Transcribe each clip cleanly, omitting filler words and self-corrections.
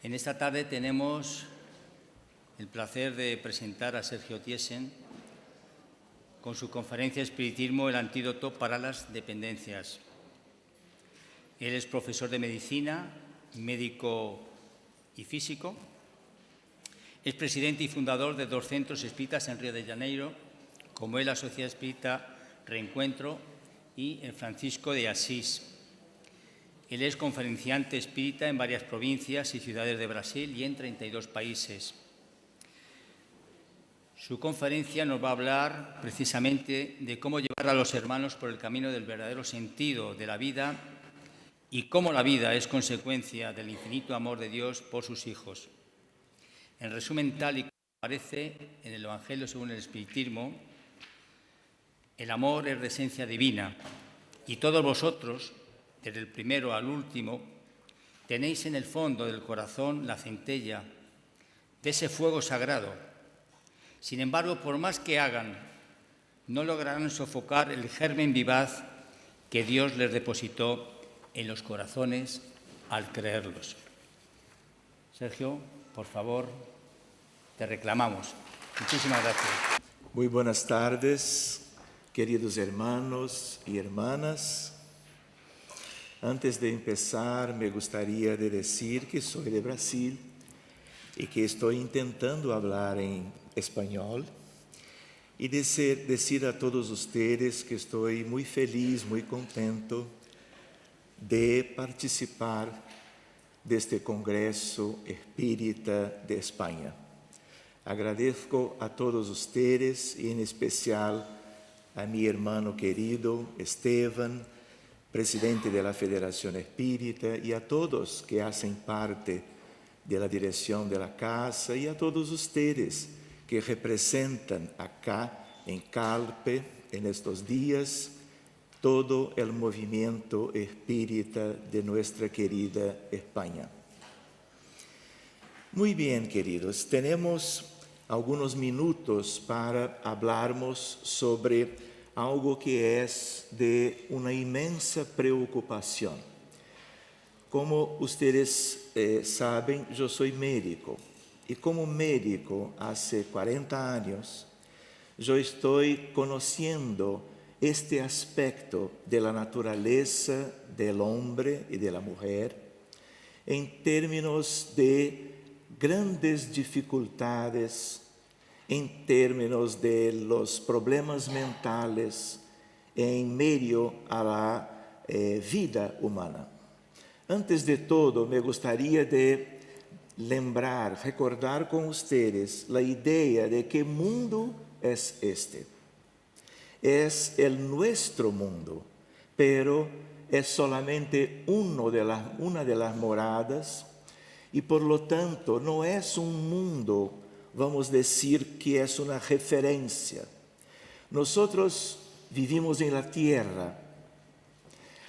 En esta tarde tenemos el placer de presentar a Sergio Thiessen con su conferencia Espiritismo, el antídoto para las dependencias. Él es profesor de medicina, médico y físico. Es presidente y fundador de 2 centros espíritas en Río de Janeiro, como es la Sociedad Espírita Reencuentro y el Francisco de Asís. Él es conferenciante espírita en varias provincias y ciudades de Brasil y en 32 países. Su conferencia nos va a hablar precisamente de cómo llevar a los hermanos por el camino del verdadero sentido de la vida y cómo la vida es consecuencia del infinito amor de Dios por sus hijos. En resumen, tal y como aparece en el Evangelio según el Espiritismo, el amor es de esencia divina y todos vosotros, desde el primero al último, tenéis en el fondo del corazón la centella de ese fuego sagrado. Sin embargo, por más que hagan, no lograrán sofocar el germen vivaz que Dios les depositó en los corazones al creerlos. Sergio, por favor, te reclamamos. Muchísimas gracias. Muy buenas tardes, queridos hermanos y hermanas. Antes de empezar, me gustaría decir que soy de Brasil y que estoy intentando hablar en español y decir a todos ustedes que estoy muy feliz, muy contento de participar de este Congreso Espírita de España. Agradezco a todos ustedes y en especial a mi hermano querido Esteban, presidente de la Federación Espírita, y a todos que hacen parte de la dirección de la casa y a todos ustedes que representan acá en Calpe en estos días todo el movimiento espírita de nuestra querida España. Muy bien, queridos, tenemos algunos minutos para hablarmos sobre algo que es de una inmensa preocupación. Como ustedes saben, yo soy médico y como médico hace 40 años, yo estoy conociendo este aspecto de la naturaleza del hombre y de la mujer en términos de grandes dificultades, en términos de los problemas mentales en medio a la vida humana. Antes de todo, me gustaría de recordar con ustedes la idea de qué mundo es este. Es el nuestro mundo, pero es solamente una de las moradas y por lo tanto no es un mundo, vamos a decir, que es una referencia. Nosotros vivimos en la Tierra.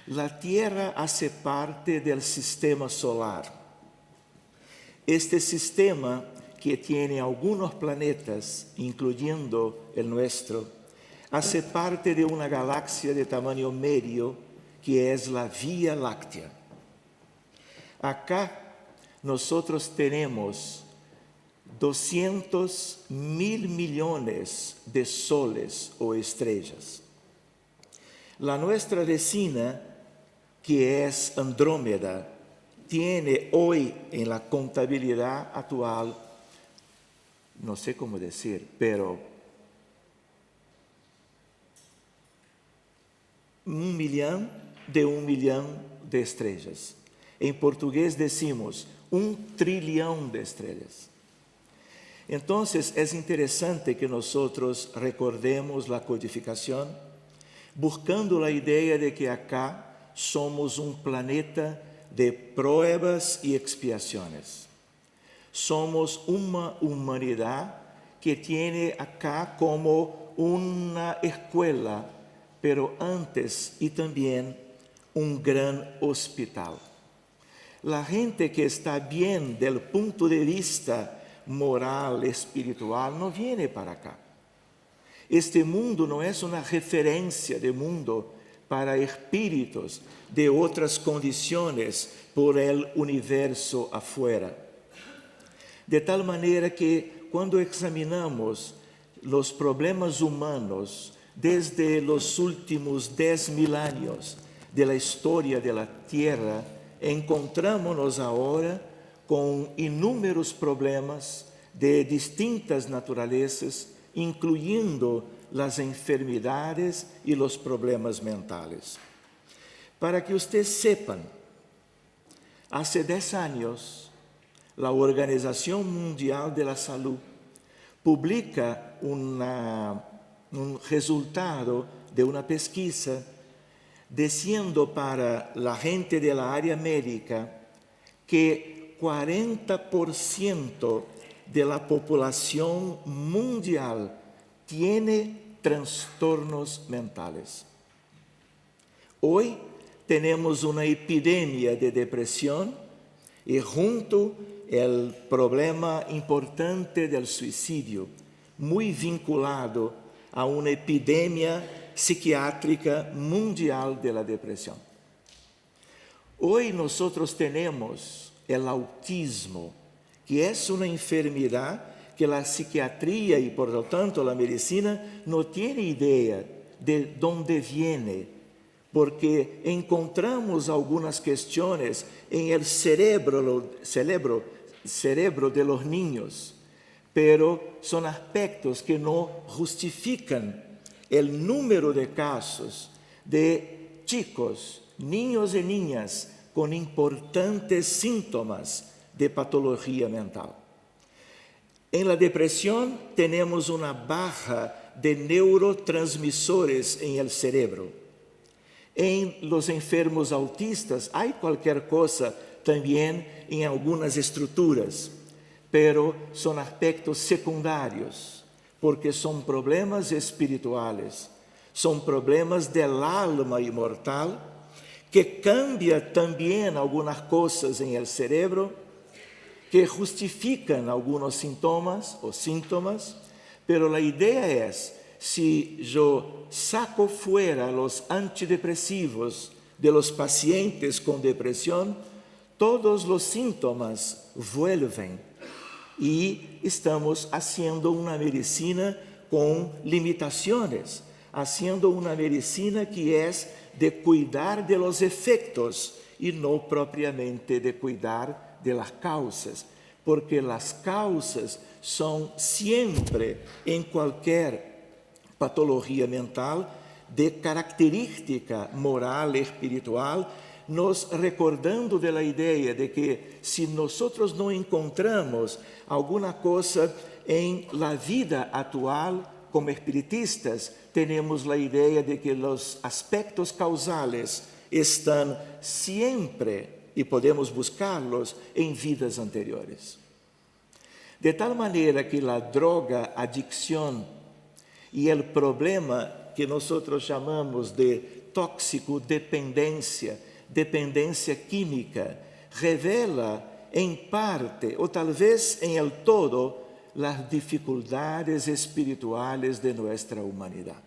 La Tierra hace parte del sistema solar. Este sistema, que tiene algunos planetas, incluyendo el nuestro, hace parte de una galaxia de tamaño medio, que es la Vía Láctea. Acá nosotros tenemos 200.000 millones de soles o estrellas. La nuestra vecina, que es Andrómeda, tiene hoy en la contabilidad actual, no sé cómo decir, pero 1 millón de estrellas. En portugués decimos 1 trillón de estrellas. Entonces, es interesante que nosotros recordemos la codificación, buscando la idea de que acá somos un planeta de pruebas y expiaciones. Somos una humanidad que tiene acá como una escuela, pero antes y también un gran hospital. La gente que está bien del punto de vista moral, espiritual, no viene para acá. Este mundo no es una referencia de mundo para espíritus de otras condiciones por el universo afuera. de tal manera que cuando examinamos los problemas humanos desde los últimos 10.000 años de la historia de la Tierra, encontramos ahora con inúmeros problemas de distintas naturalezas, incluyendo las enfermedades y los problemas mentales. Para que ustedes sepan, hace 10 años, la Organización Mundial de la Salud publica un resultado de una pesquisa diciendo para la gente de la área médica que 40% de la población mundial tiene trastornos mentales. Hoy tenemos una epidemia de depresión y junto el problema importante del suicidio, muy vinculado a una epidemia psiquiátrica mundial de la depresión. Hoy nosotros tenemos el autismo, que es una enfermedad que la psiquiatría y por lo tanto la medicina no tiene idea de dónde viene, porque encontramos algunas cuestiones en el cerebro de los niños, pero son aspectos que no justifican el número de casos de chicos, niños y niñas con importantes síntomas de patología mental. En la depresión tenemos una baja de neurotransmisores en el cerebro. En los enfermos autistas hay cualquier cosa también en algunas estructuras, pero son aspectos secundarios, porque son problemas espirituales, son problemas del alma inmortal, que cambia también algunas cosas en el cerebro, que justifican algunos síntomas o síntomas, pero la idea es, si yo saco fuera los antidepresivos de los pacientes con depresión, todos los síntomas vuelven y estamos haciendo una medicina con limitaciones, haciendo una medicina que es de cuidar de los efectos y no propiamente de cuidar de las causas, porque las causas son siempre en cualquier patología mental de característica moral, espiritual, nos recordando de la idea de que si nosotros no encontramos alguna cosa en la vida actual, como espiritistas, tenemos la idea de que los aspectos causales están siempre, y podemos buscarlos, en vidas anteriores. De tal manera que la droga, adicción y el problema que nosotros llamamos de toxicodependencia, dependencia química, revela en parte, o tal vez en el todo, las dificultades espirituales de nuestra humanidad.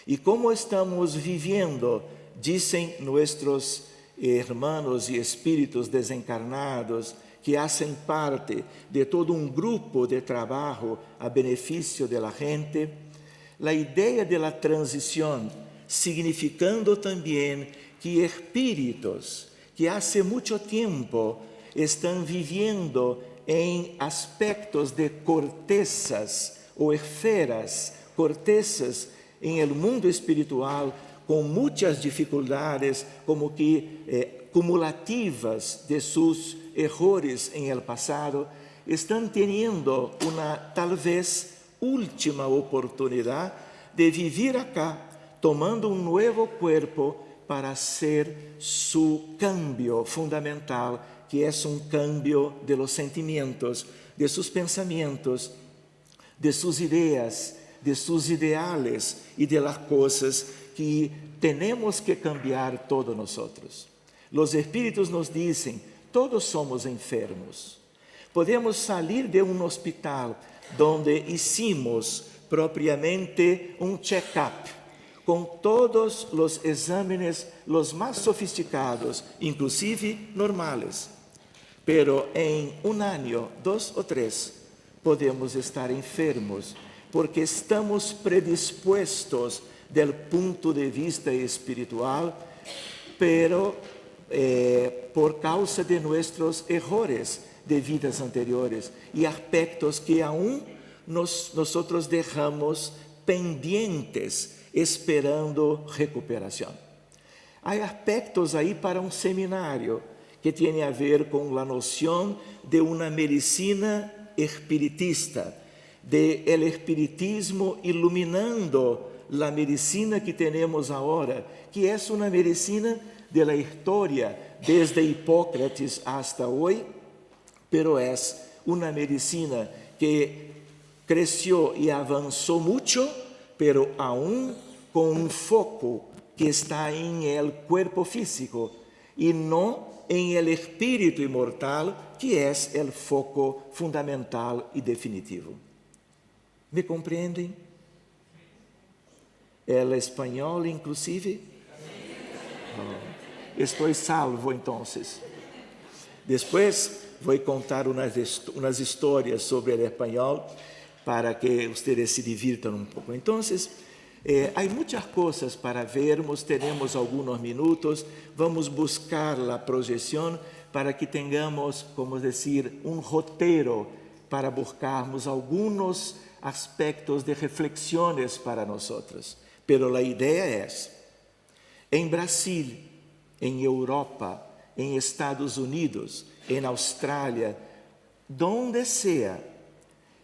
Y cómo estamos viviendo, dicen nuestros hermanos y espíritus desencarnados, que hacen parte de todo un grupo de trabajo a beneficio de la gente, la idea de la transición, significando también que espíritus que hace mucho tiempo están viviendo en aspectos de cortezas o esferas, cortezas en el mundo espiritual, con muchas dificultades, como que cumulativas de sus errores en el pasado, están teniendo una tal vez última oportunidad de vivir acá, tomando un nuevo cuerpo para hacer su cambio fundamental, que es un cambio de los sentimientos, de sus pensamientos, de sus ideas, de sus ideales y de las cosas que tenemos que cambiar todos nosotros. Los espíritus nos dicen, todos somos enfermos. Podemos salir de un hospital donde hicimos propiamente un check-up, con todos los exámenes, los más sofisticados, inclusive normales. pero em um ano, 2 ou 3, podemos estar enfermos, porque estamos predispuestos del punto de vista espiritual, pero por causa de nuestros errores de vidas anteriores e aspectos que aún nosotros dejamos pendientes, esperando recuperação. Há aspectos aí para um seminário que tem a ver com a noção de uma medicina espiritista, de el espiritismo iluminando a medicina que temos agora, que é uma medicina de la história, desde Hipócrates hasta hoje, pero é uma medicina que cresceu e avançou muito, pero aún com um foco que está em el cuerpo físico e não em el espírito imortal, que é el foco fundamental e definitivo. ¿Me compreendem? El espanhol, inclusive? Oh, estou salvo, então. Depois vou contar umas histórias sobre o espanhol para que vocês se divirtam um pouco. Então, há muitas coisas para vermos, temos alguns minutos, vamos buscar a projeção para que tenhamos, como dizer, um roteiro para buscarmos alguns aspectos de reflexões para nós. Pero a ideia é, em Brasil, em Europa, em Estados Unidos, em Austrália, donde sea,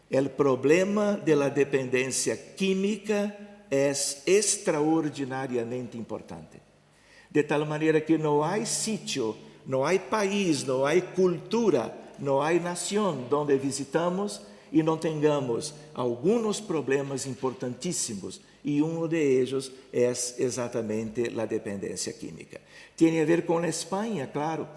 o problema da dependência química é extraordinariamente importante. De tal maneira que não há sítio, não há país, não há cultura, não há nação onde visitamos e não tenhamos alguns problemas importantíssimos. E um deles é exatamente a dependência química. Tem a ver com a Espanha, claro.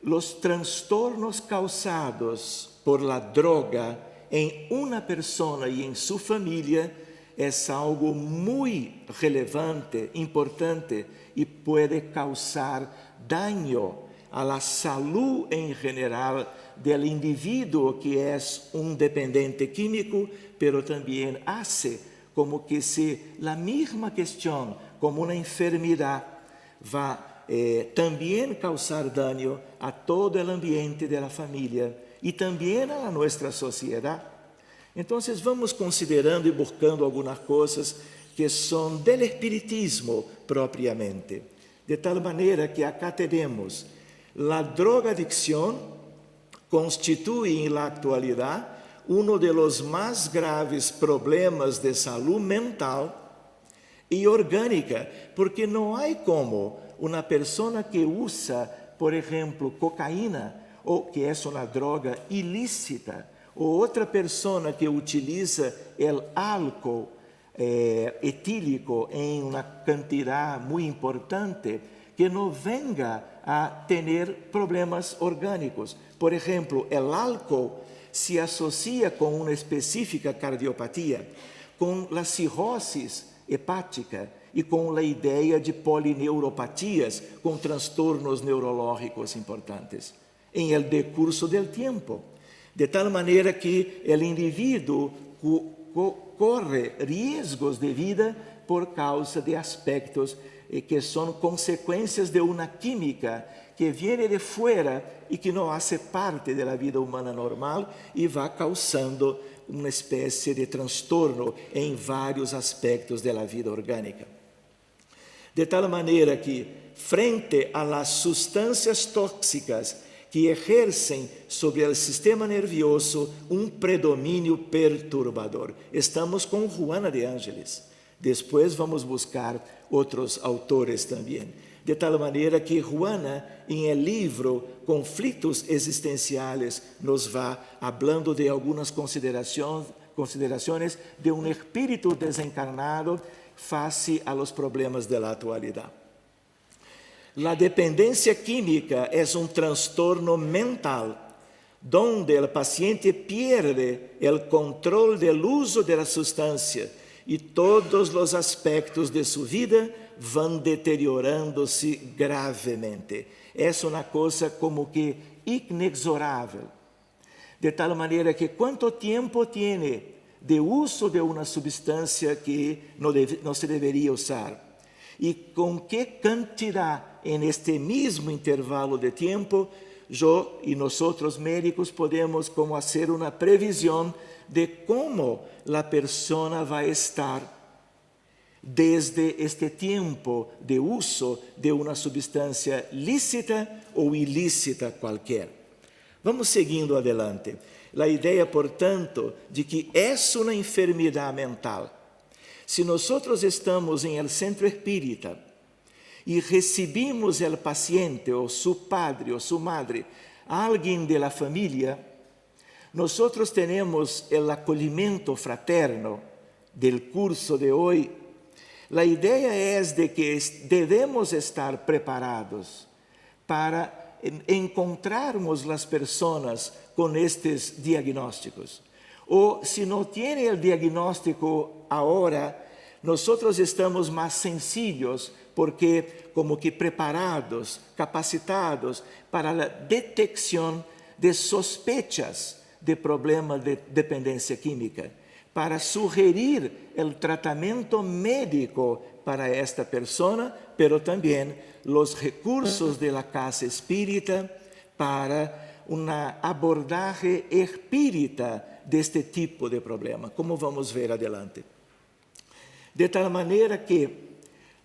Os transtornos causados por la droga em uma pessoa e em sua família é algo muito relevante, importante e pode causar dano à la saúde em geral do indivíduo que é um dependente químico, pero também hace como que se a mesma questão, como uma enfermidade, vai também causar dano a todo o ambiente da família e também a nossa sociedade. Então, vamos considerando e buscando algumas coisas que são do espiritismo propriamente. De tal maneira que acá temos a drogadicção constitui, na atualidade, um dos mais graves problemas de saúde mental e orgânica, porque não há como uma pessoa que usa, por exemplo, cocaína, ou que é uma droga ilícita, ou outra pessoa que utiliza o álcool etílico em uma quantidade muito importante, que não venga a ter problemas orgânicos. Por exemplo, o álcool se associa com uma específica cardiopatia, com a cirrose hepática e com a ideia de polineuropatias, com transtornos neurológicos importantes, em el decurso del tempo. De tal maneira que o indivíduo corre riscos de vida por causa de aspectos que são consequências de uma química que vem de fora e que não faz parte da vida humana normal e vai causando uma espécie de transtorno em vários aspectos da vida orgânica. De tal maneira que, frente a las substâncias tóxicas que exercem sobre o sistema nervioso um predomínio perturbador. Estamos com Joana de Ângeles. Depois vamos buscar outros autores também. De tal maneira que Joana, em el livro Conflitos Existenciales, nos vai falando de algumas considerações de um espírito desencarnado face a los problemas da atualidade. La dependencia química es un trastorno mental donde el paciente pierde el control del uso de la sustancia y todos los aspectos de su vida van deteriorando-se gravemente. É uma coisa como que inexorável. De tal maneira que quanto tempo tem de uso de uma substância que não se deveria usar? E com que quantidade em este mesmo intervalo de tempo, eu e nós médicos podemos como fazer uma previsão de como a pessoa vai estar desde este tempo de uso de uma substância lícita ou ilícita qualquer. Vamos seguindo adelante. A ideia, portanto, de que é uma enfermidade mental. Se nós estamos em el centro espírita e recebemos o paciente, ou seu padre, ou sua madre, alguém da família, nós temos o acolhimento fraterno del curso de hoje. A ideia é de que devemos estar preparados para encontrarmos as pessoas com estes diagnósticos. Ou se não tem o diagnóstico agora, nós estamos mais sencillos porque como que preparados, capacitados para a detecção de sospechas de problemas de dependência química, para sugerir o tratamento médico para esta pessoa, pero também os recursos de la casa espírita para uma abordagem espírita deste tipo de problema, como vamos ver adelante. De tal maneira que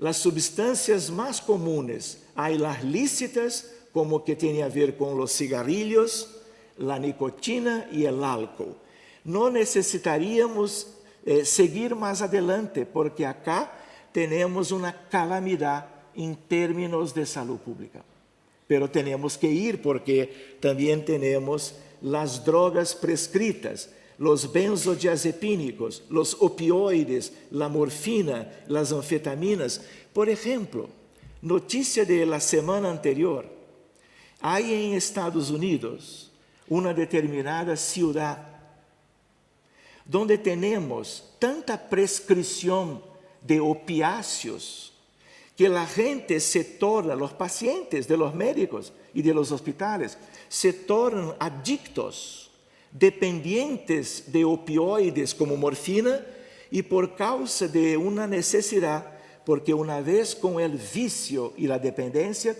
as substâncias mais comuns, há as lícitas, como que tem a ver com os cigarrillos, a nicotina e o álcool. Não necessitaríamos seguir mais adelante, porque acá temos uma calamidade em termos de saúde pública. Pero temos que ir, porque também temos as drogas prescritas, os benzodiazepínicos, os opioides, a morfina, as anfetaminas. Por exemplo, notícia de la semana anterior, há em Estados Unidos uma determinada ciudad donde temos tanta prescrição de opiáceos que a gente se torna, os pacientes de los médicos e de los hospitales, se tornam adictos, dependientes de opioides como morfina, e por causa de uma necessidade, porque uma vez com o vício e a dependência,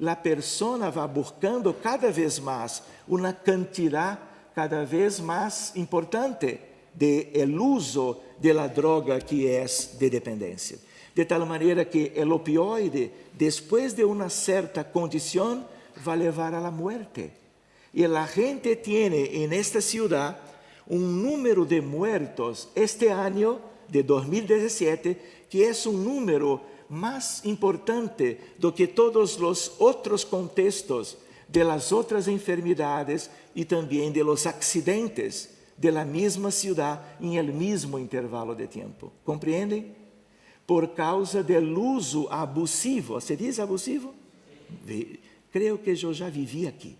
a pessoa vai buscando cada vez mais uma quantidade cada vez mais importante de el uso de la droga que é de dependência. De tal maneira que o opioide, depois de uma certa condição, vai levar à morte. E a gente tem em esta ciudad número de muertos este ano de 2017, que é número mais importante do que todos os outros contextos de las outras enfermidades e também de los accidentes de la misma ciudad em el mismo intervalo de tempo. Compreendem? Por causa do uso abusivo. ¿Se diz abusivo? Creio que eu já vivi aqui.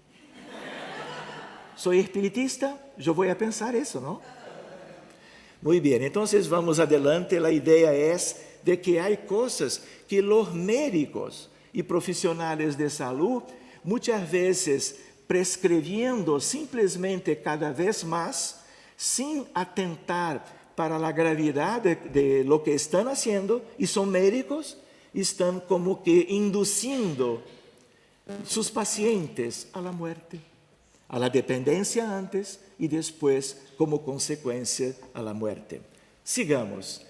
Sou espiritista, eu vou a pensar isso, não? Muito bem, então vamos adelante. A ideia é de que há coisas que os médicos e profissionais de saúde muitas vezes prescrevendo simplesmente cada vez mais, sem atentar para a gravidade de lo que estão fazendo, e são médicos, estão como que induzindo seus pacientes a la muerte, a la dependência antes e depois, como consequência, a la muerte. Sigamos.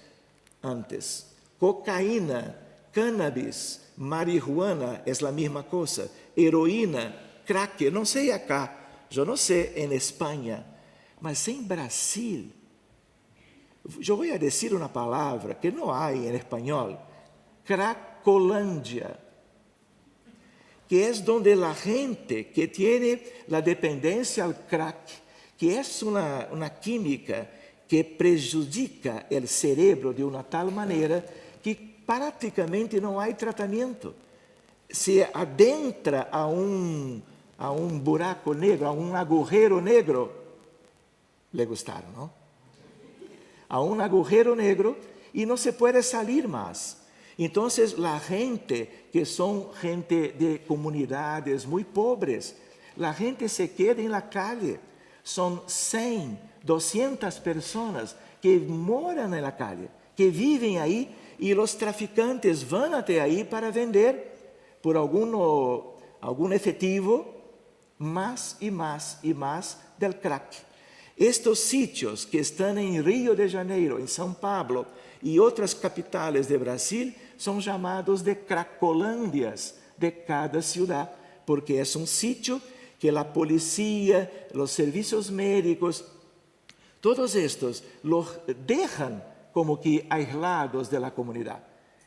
Antes, cocaína, cannabis, marihuana é a mesma coisa, heroína, crack, não sei acá, eu não sei em Espanha, mas em Brasil, eu vou dizer uma palavra que não há em espanhol, cracolândia, que é onde a gente que tem a dependência ao crack, que é uma química que prejudica o cérebro de uma tal maneira que praticamente não há tratamento. Se adentra a um buraco negro, a um agujero negro, le gustaram, não? A um agujero negro e não se pode sair mais. Entonces, la gente que son gente de comunidades muy pobres, la gente se queda en la calle. Son 100, 200 personas que moran en la calle, que viven ahí, y los traficantes van hasta ahí para vender por algún efectivo más y más y más del crack. Estos sitios que están en Río de Janeiro, en São Paulo y otras capitales de Brasil son llamados de cracolândias de cada ciudad, porque es un sitio que la policía, los servicios médicos, todos estos los dejan como que aislados de la comunidad.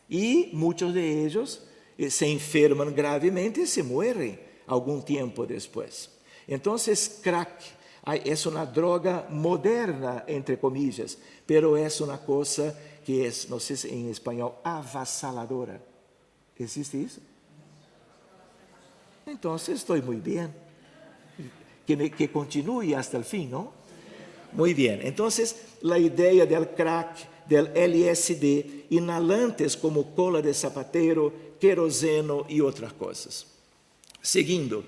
Y muchos de ellos se enferman gravemente y se mueren algún tiempo después. Entonces, crack es una droga moderna, entre comillas, pero es una cosa que es, no sé si en español, avassaladora. ¿Existe eso? Entonces, estoy muy bien. Que continúe hasta el fin, ¿no? Muy bien. Entonces, la idea del crack, del LSD, inhalantes como cola de zapatero, queroseno y otras cosas. Seguindo,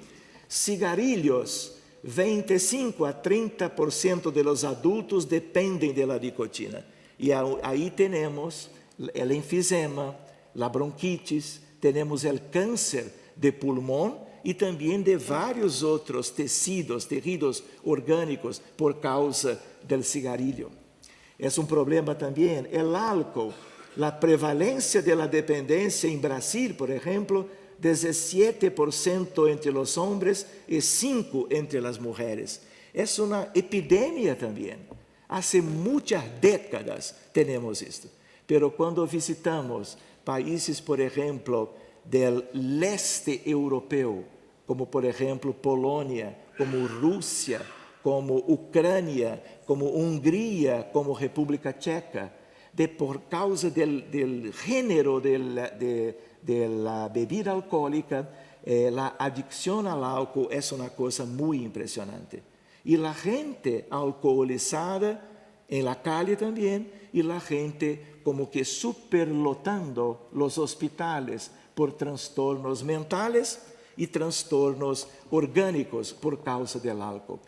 cigarrillos, 25 a 30% de los adultos dependen de la nicotina. Y ahí tenemos el enfisema, la bronquitis, tenemos el cáncer de pulmón y también de varios otros tejidos orgánicos por causa del cigarrillo. Es un problema también el alcohol. La prevalencia de la dependencia en Brasil, por ejemplo, 17% entre los hombres y 5% entre las mujeres. Es una epidemia también. Hace muchas décadas tenemos esto. Pero cuando visitamos países, por ejemplo, del leste europeo, como por ejemplo Polonia, como Rusia, como Ucrania, como Hungría, como República Checa, por causa del género de la bebida alcohólica, la adicción al alcohol es una cosa muy impresionante. Y la gente alcoholizada en la calle también, y la gente como que superlotando los hospitales por trastornos mentales y trastornos orgánicos por causa del alcohol.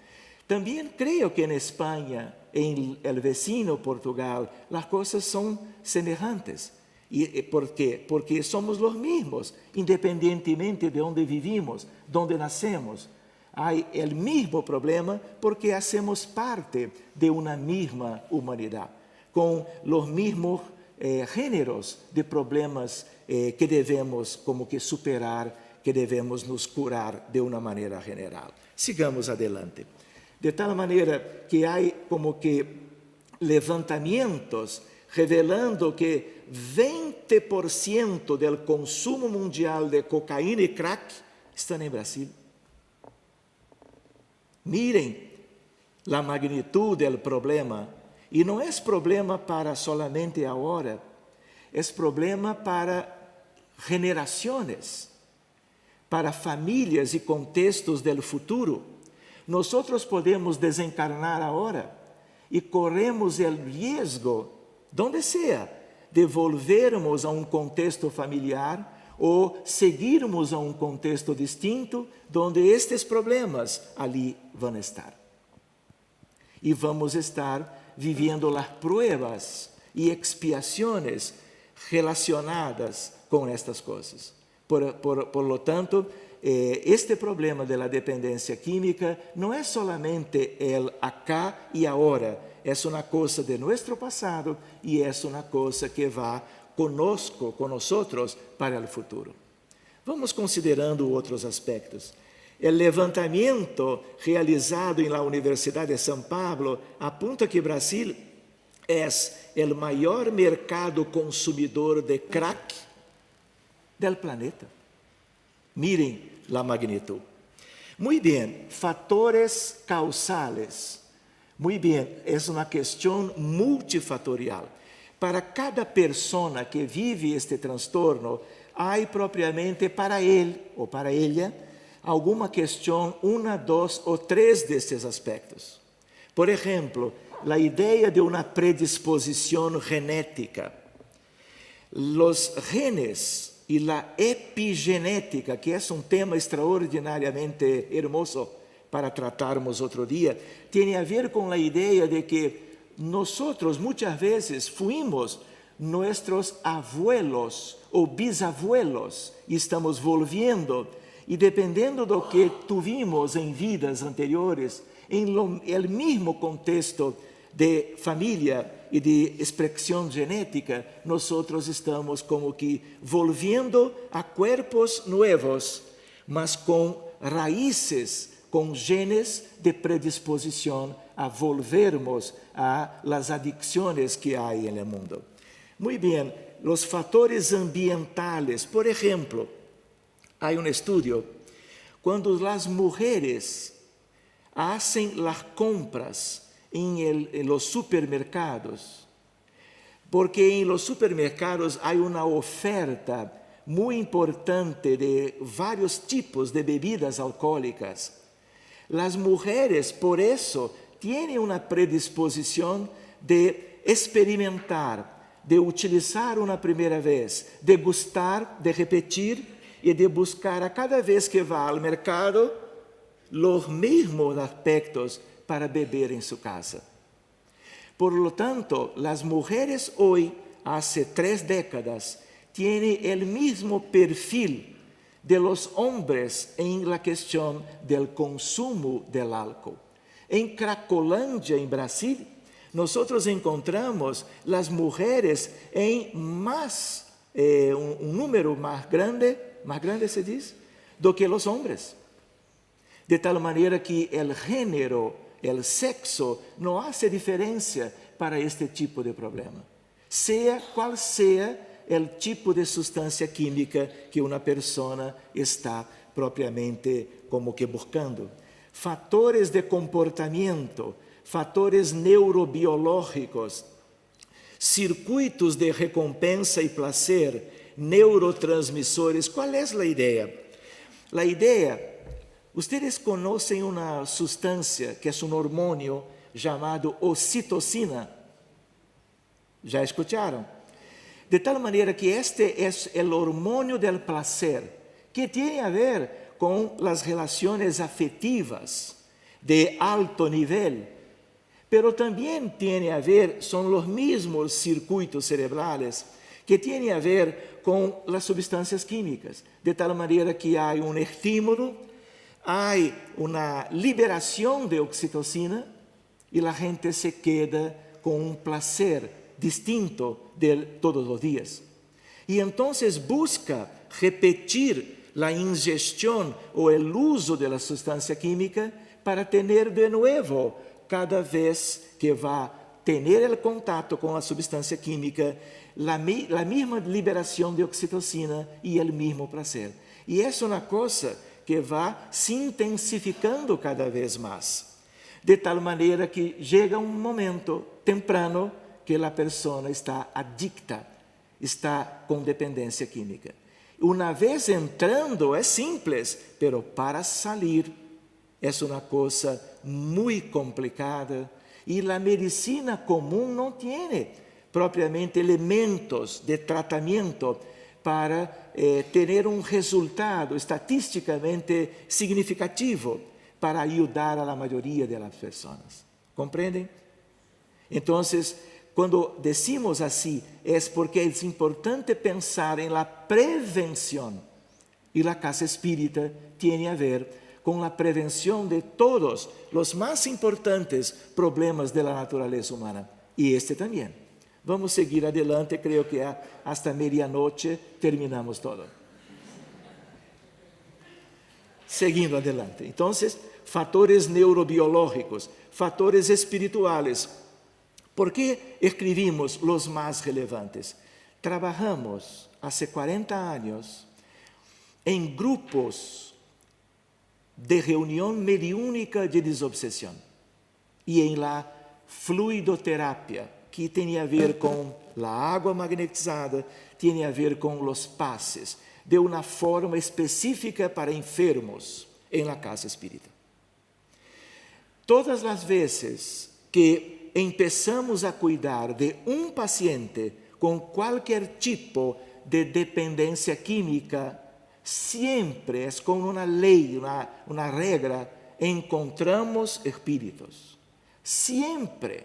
También creo que en España, en el vecino Portugal, las cosas son semejantes. ¿Y por qué? Porque somos los mismos, independientemente de dónde vivimos, dónde nacemos. Hay el mismo problema porque hacemos parte de una misma humanidad, con los mismos géneros de problemas que debemos como que superar, que debemos nos curar de una manera general. Sigamos adelante. De tal manera que hay como que levantamientos revelando que 20% del consumo mundial de cocaína y crack están en Brasil. Miren la magnitud del problema. Y no es problema para solamente ahora, es problema para generaciones, para familias y contextos del futuro. Nosotros podemos desencarnar ahora y corremos el riesgo, donde sea, de volvermos a un contexto familiar o seguirmos a un contexto distinto, donde estes problemas ali van a estar. Y vamos a estar viviendo las pruebas y expiaciones relacionadas con estas cosas. Por lo tanto, este problema de la dependencia química no es solamente el acá y ahora, es una cosa de nuestro pasado y es una cosa que va con nosotros para el futuro. Vamos considerando otros aspectos. El levantamiento realizado en la Universidad de São Paulo apunta que Brasil es el mayor mercado consumidor de crack del planeta. Miren la magnitud. Muy bien, factores causales. Muy bien, es una cuestión multifactorial. Para cada persona que vive este trastorno, hay propiamente para él o para ella alguma questão, 1, 2 ou 3 destes aspectos. Por exemplo, a ideia de uma predisposição genética, los genes y la epigenética, que es un tema extraordinariamente hermoso para tratarmos otro día, tiene a ver con la idea de que nosotros muchas veces fuimos nuestros abuelos o bisabuelos y estamos volviendo, y dependiendo de lo que tuvimos en vidas anteriores, en el mismo contexto de familia y de expresión genética, nosotros estamos como que volviendo a cuerpos nuevos, mas con raíces, con genes de predisposición a volvermos a las adicciones que hay en el mundo. Muy bien, los factores ambientales, por ejemplo, hay un estudio, cuando las mujeres hacen las compras en los supermercados, porque en los supermercados hay una oferta muy importante de varios tipos de bebidas alcohólicas. Las mujeres, por eso, tienen una predisposición de experimentar, de utilizar una primera vez, de gustar, de repetir y de buscar a cada vez que va al mercado los mismos aspectos para beber en su casa. Por lo tanto, las mujeres hoy, hace 3 décadas, tienen el mismo perfil de los hombres en la cuestión del consumo del alcohol. En Cracolândia, en Brasil, nosotros encontramos las mujeres en más, un número más grande se dice, do que los hombres. De tal manera que el género, el sexo, no hace diferencia para este tipo de problema. Sea cual sea el tipo de sustancia química que una persona está propiamente como que buscando. Fatores de comportamiento, fatores neurobiológicos, circuitos de recompensa y placer, neurotransmisores. ¿Cuál es la idea? La idea, ustedes conocen una sustancia que es un hormonio llamado ocitocina. ¿Ya escucharon? De tal manera que este es el hormonio del placer, que tiene a ver con las relaciones afectivas de alto nivel, pero también tiene a ver, son los mismos circuitos cerebrales que tienen a ver con las sustancias químicas, de tal manera que hay un estímulo, hay una liberación de oxitocina y la gente se queda con un placer distinto de todos los días. Y entonces busca repetir la ingestión o el uso de la sustancia química para tener de nuevo, cada vez que va a tener el contacto con la sustancia química, la misma liberación de oxitocina y el mismo placer. Y es una cosa que va se intensificando cada vez más, de tal manera que llega un momento temprano que la persona está adicta, está con dependencia química. Una vez entrando es simples, pero para salir es una cosa muy complicada y la medicina común no tiene propiamente elementos de tratamiento para tener un resultado estadísticamente significativo para ayudar a la mayoría de las personas. ¿Comprenden? Entonces, cuando decimos así, es porque es importante pensar en la prevención. Y la casa espírita tiene a ver con la prevención de todos los más importantes problemas de la naturaleza humana. Y este también. Vamos a seguir adelante, creo que hasta medianoche terminamos todo. Seguindo adelante. Entonces, fatores neurobiológicos, fatores espirituales. ¿Por qué escribimos los más relevantes? Trabajamos hace 40 años en grupos de reunión mediúnica de desobsesión y en la fluidoterapia, que tiene a ver con la agua magnetizada, tiene a ver con los pases, de una forma específica para enfermos en la casa espírita. Todas las veces que empezamos a cuidar de un paciente con cualquier tipo de dependencia química, siempre es con una ley, una regla, encontramos espíritus. Siempre.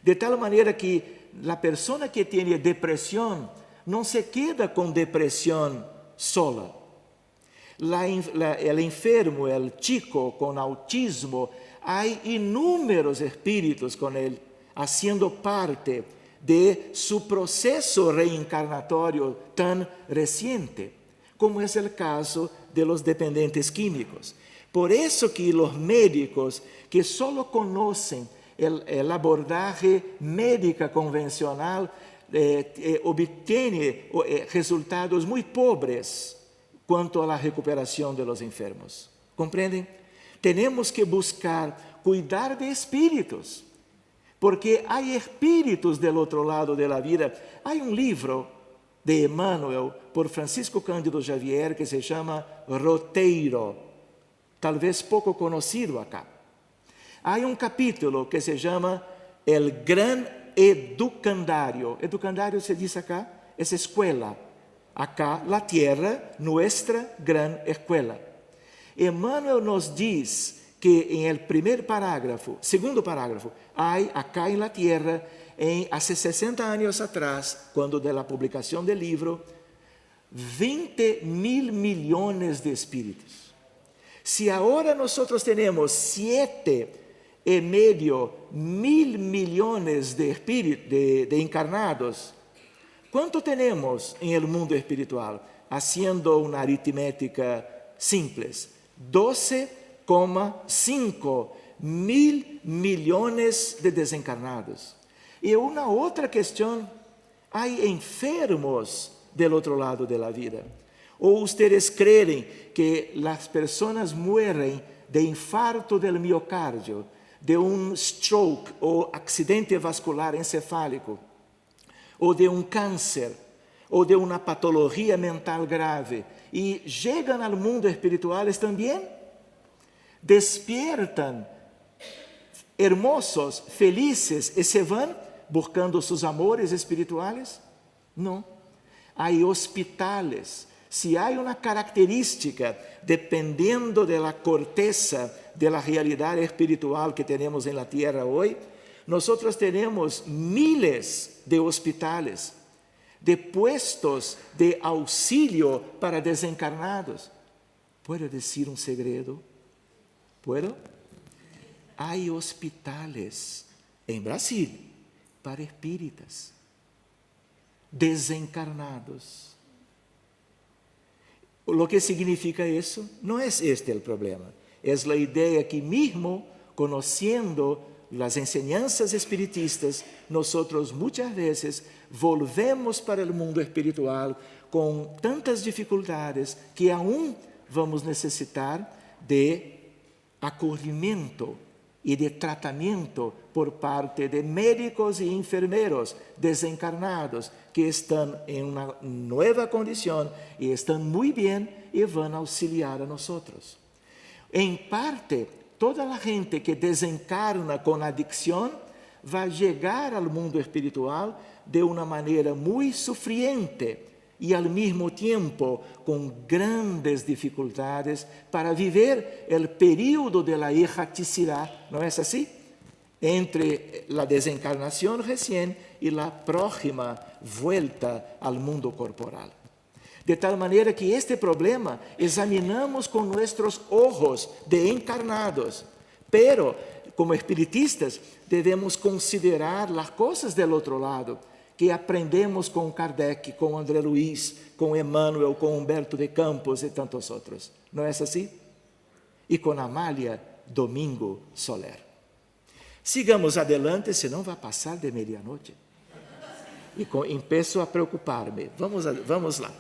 De tal manera que la persona que tiene depresión no se queda con depresión sola. El enfermo, el chico con autismo, hay inúmeros espíritus con él, haciendo parte de su proceso reencarnatorio tan reciente, como es el caso de los dependientes químicos. Por eso que los médicos que solo conocen el abordaje médico convencional obtienen resultados muy pobres quanto à recuperação de los enfermos. ¿Comprenden? Tenemos que buscar cuidar de espíritus, porque hay espíritus del otro lado de la vida. Hay un libro de Emmanuel por Francisco Cândido Xavier que se llama Roteiro, tal vez poco conocido acá. Hay un capítulo que se llama El Gran Educandario. Educandario se dice acá, es escuela. Acá la tierra, nuestra gran escuela. Emmanuel nos diz que en el segundo parágrafo, hay acá en la tierra, hace 60 años atrás, cuando de la publicación del libro, 20.000 millones de espíritus. Si ahora nosotros tenemos 7,5 mil millones de espíritus, de encarnados, ¿cuánto tenemos en el mundo espiritual? Haciendo una aritmética simple, 12,5 mil millones de desencarnados. Y una otra cuestión, hay enfermos del otro lado de la vida. ¿O ustedes creen que las personas mueren de infarto del miocardio, de un stroke o accidente vascular encefálico, o de un cáncer, o de una patología mental grave, y llegan al mundo espirituales también? Despiertan hermosos, felices, y se van buscando sus amores espirituales? No. Hay hospitales. Si hay una característica, dependiendo de la corteza de la realidad espiritual que tenemos en la tierra hoy, nosotros tenemos miles de hospitales, de puestos de auxilio para desencarnados. ¿Puedo decir un segredo? ¿Puedo? Hay hospitales en Brasil para espíritas desencarnados. Lo que significa eso no es este el problema. Es la idea que mismo, conociendo las enseñanzas espiritistas, nosotros muchas veces volvemos para el mundo espiritual con tantas dificultades que aún vamos necesitar de acogimiento y de tratamiento por parte de médicos y enfermeros desencarnados que están en una nueva condición y están muy bien y van a auxiliar a nosotros. En parte, toda la gente que desencarna con adicción va a llegar al mundo espiritual de una manera muy sufriente y al mismo tiempo con grandes dificultades para vivir el período de la erraticidad, ¿no es así? Entre la desencarnación recién y la próxima vuelta al mundo corporal. De tal manera que este problema examinamos con nuestros ojos de encarnados, pero como espiritistas debemos considerar las cosas del otro lado, que aprendemos com Kardec, com André Luiz, com Emmanuel, com Humberto de Campos e tantos outros. Não é assim? E com Amália Domingo Soler. Sigamos adelante, senão vai passar de meia-noite. E empiezo a preocupar-me. Vamos lá.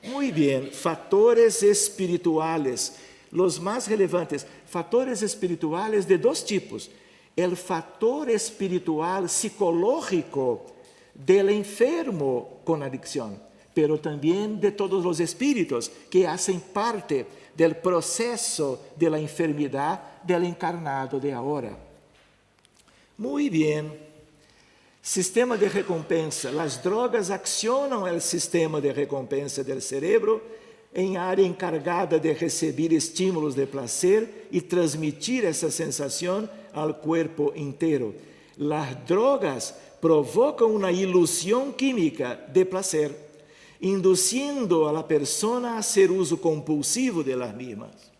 Muito bem, fatores espirituales. Los más relevantes, fatores espirituales de dos tipos. El factor espiritual psicológico del enfermo con adicción, pero también de todos los espíritus que hacen parte del proceso de la enfermedad del encarnado de ahora. Muy bien. Sistema de recompensa. As drogas accionam o sistema de recompensa do cérebro em área encargada de receber estímulos de prazer e transmitir essa sensação ao corpo inteiro. As drogas provocam uma ilusão química de prazer, induzindo a la persona a hacer uso compulsivo de las mismas.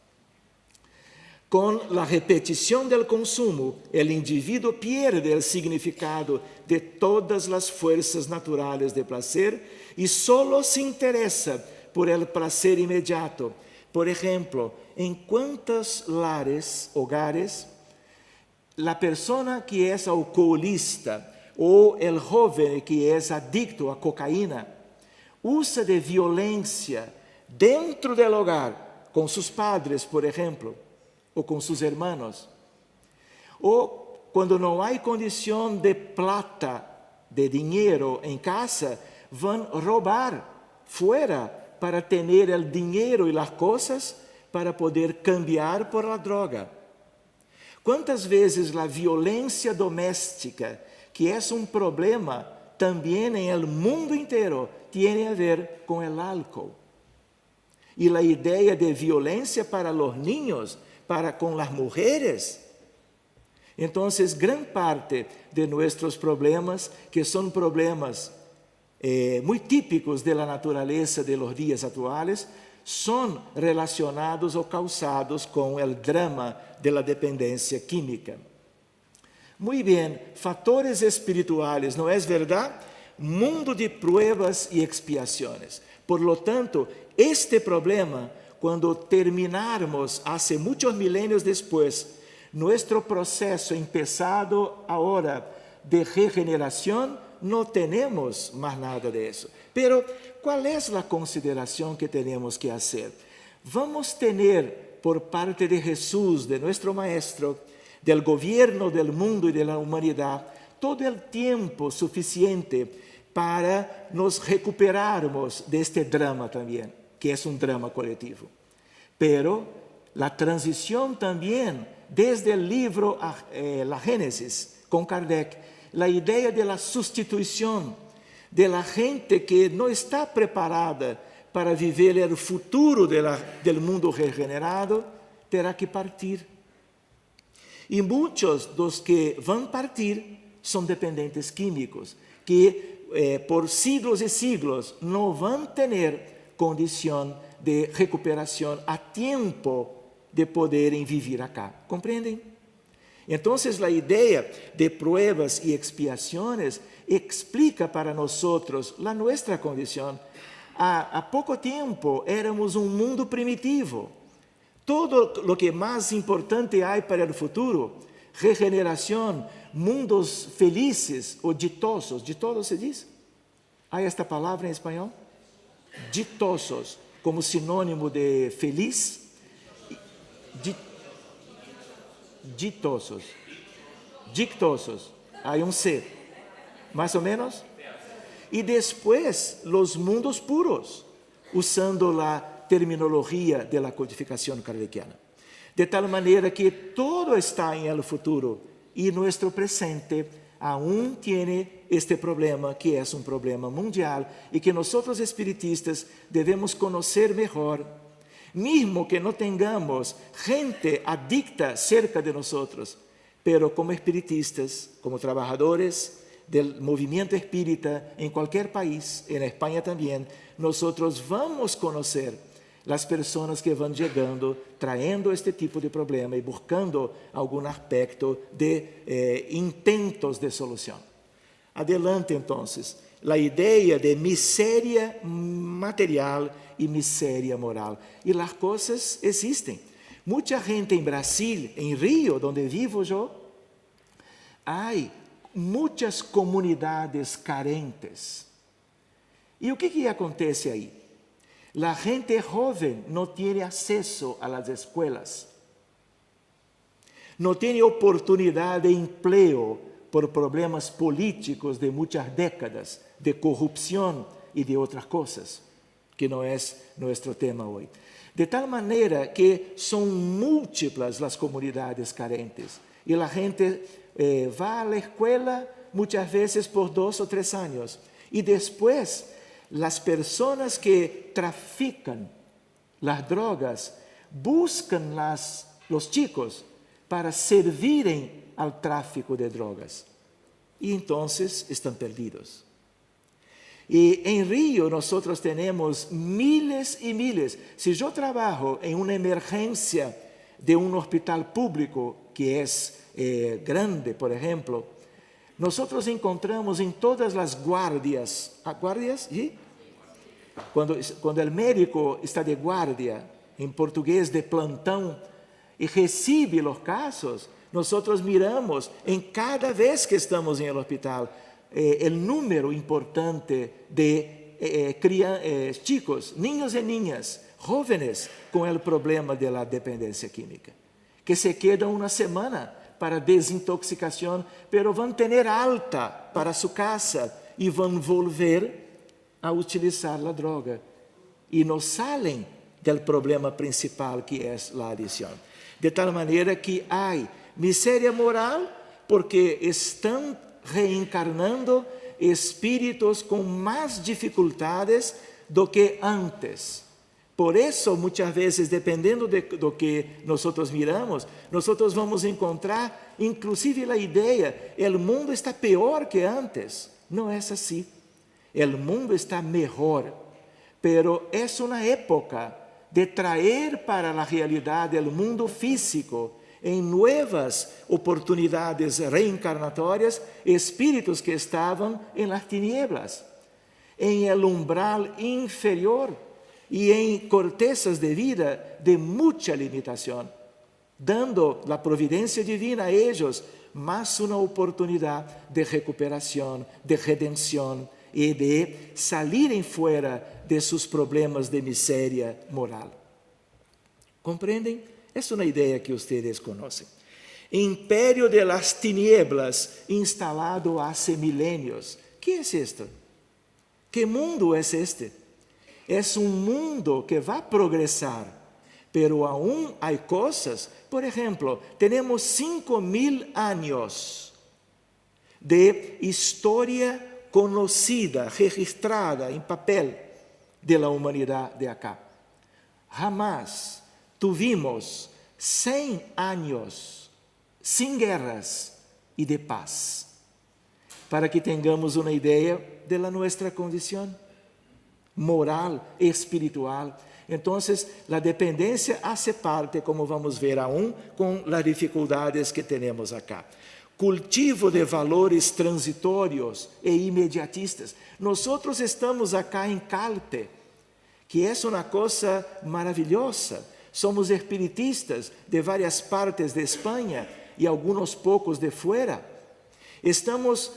Com a repetição do consumo, o indivíduo perde o significado de todas as forças naturais de prazer e solo se interessa por el prazer imediato. Por exemplo, em quantos hogares, a pessoa que é alcoolista ou o jovem que é adicto a cocaína usa de violência dentro do hogar, com seus padres, por exemplo, ou com seus irmãos. Ou quando não há condição de plata, de dinheiro em casa, vão roubar fora para ter o dinheiro e as coisas para poder cambiar por la droga. Quantas vezes a violência doméstica, que é problema também em el mundo inteiro, tem a ver com o álcool. E a ideia de violência para os niños, para com as mulheres. Então, gran parte de nossos problemas, que são problemas muito típicos da natureza de los dias atuais, são relacionados ou causados com o drama da dependência química. Muito bem, fatores espirituais, não é verdade? Mundo de pruebas e expiações. Por lo tanto, este problema, quando terminarmos, hace muitos milênios depois, nosso processo empezado agora de regeneração, não temos mais nada disso. Pero, qual é a consideração que temos que fazer? Vamos ter, por parte de Jesus, de nosso Maestro, del governo del mundo e da humanidade, todo o tempo suficiente para nos recuperarmos deste drama também, que é drama coletivo. Pero a transição também, desde o livro La Gênesis, com Kardec, a ideia de la sustituição de la gente que não está preparada para viver o futuro del mundo regenerado, terá que partir. E muitos dos que vão partir são dependentes químicos, que por siglos e siglos não vão ter condição de recuperação a tempo de poderem viver acá. Compreendem? Então, a ideia de pruebas e expiações explica para nós a nossa condição. Há pouco tempo éramos mundo primitivo. Todo o que mais importante há para o futuro, regeneração, mundos felizes ou ditosos. Ditosos se diz? Há esta palavra em espanhol? Ditosos, como sinônimo de feliz. Ditosos. Dictosos. Há C. Mais ou menos? E depois, os mundos puros, usando a terminologia da codificação kardeciana. De tal maneira que todo está em el futuro e nosso presente aún tiene este problema, que é problema mundial e que nós espiritistas devemos conhecer melhor, mesmo que não tenhamos gente adicta cerca de nós, pero como espiritistas, como trabalhadores del movimento espírita em qualquer país, em Espanha também, nós vamos conhecer as pessoas que vão chegando, trayendo este tipo de problema e buscando algum aspecto de intentos de solução. Adelante, então, a ideia de miséria material e miséria moral. E as coisas existem. Muita gente em Brasil, em Rio, onde vivo eu, há muitas comunidades carentes. E o que acontece aí? A gente jovem não tem acesso às escolas, não tem oportunidade de emprego por problemas políticos de muitas décadas, de corrupção e de outras coisas, que não é nosso tema hoje. De tal maneira que são múltiplas as comunidades carentes, e a gente vai à escola muchas veces por 2 o 3 años. Y después, las personas que trafican las drogas buscan los chicos para servir al tráfico de drogas. Y entonces están perdidos. Y en Río nosotros tenemos miles y miles. Si yo trabajo en una emergencia de un hospital público que es grande, por ejemplo, nosotros encontramos en todas las guardias, ¿guardias? ¿Sí? Cuando el médico está de guardia, en portugués de plantão, y recibe los casos, nosotros miramos en cada vez que estamos en el hospital el número importante de chicos, niños y niñas, jóvenes con el problema de la dependencia química, que se quedan una semana para desintoxicación, pero van a tener alta para su casa y van a volver a utilizar la droga. Y no salen del problema principal que es la adicción. De tal manera que hay miseria moral porque están reencarnando espíritus con más dificultades do que antes. Por eso, muchas veces, dependendo de lo que nosotros miramos, nosotros vamos a encontrar inclusive la idea, el mundo está peor que antes. No es así. El mundo está mejor, pero es una época de traer para la realidad del mundo físico en nuevas oportunidades reencarnatorias espíritus que estaban en las tinieblas, en el umbral inferior y en cortezas de vida de mucha limitación, dando la providencia divina a ellos más una oportunidad de recuperación, de redención y de salir en fuera de sus problemas de miseria moral. ¿Comprenden? Es una idea que ustedes conocen. Imperio de las tinieblas instalado hace milenios. ¿Qué es esto? ¿Qué mundo es este? Es un mundo que va a progresar, pero aún hay cosas. Por ejemplo, tenemos 5.000 años de historia conocida, registrada en papel de la humanidad de acá. Jamás tuvimos 100 años sin guerras y de paz. Para que tengamos una idea de nuestra condición moral, espiritual. Entonces, la dependencia hace parte, como vamos a ver aún, con las dificultades que tenemos acá. Cultivo de valores transitorios e inmediatistas. Nosotros estamos acá en Calte, que es una cosa maravillosa. Somos espiritistas de varias partes de España y algunos pocos de fuera. Estamos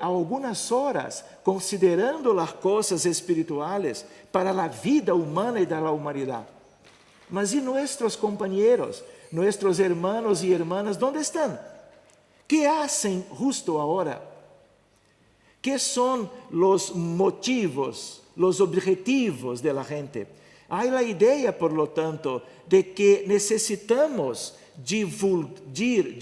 a algunas horas considerando las cosas espirituales para la vida humana y de la humanidad. Mas ¿y nuestros compañeros, nuestros hermanos y hermanas, dónde están? ¿Qué hacen justo ahora? ¿Qué son los motivos, los objetivos de la gente? Hay la idea, por lo tanto, de que necesitamos difundir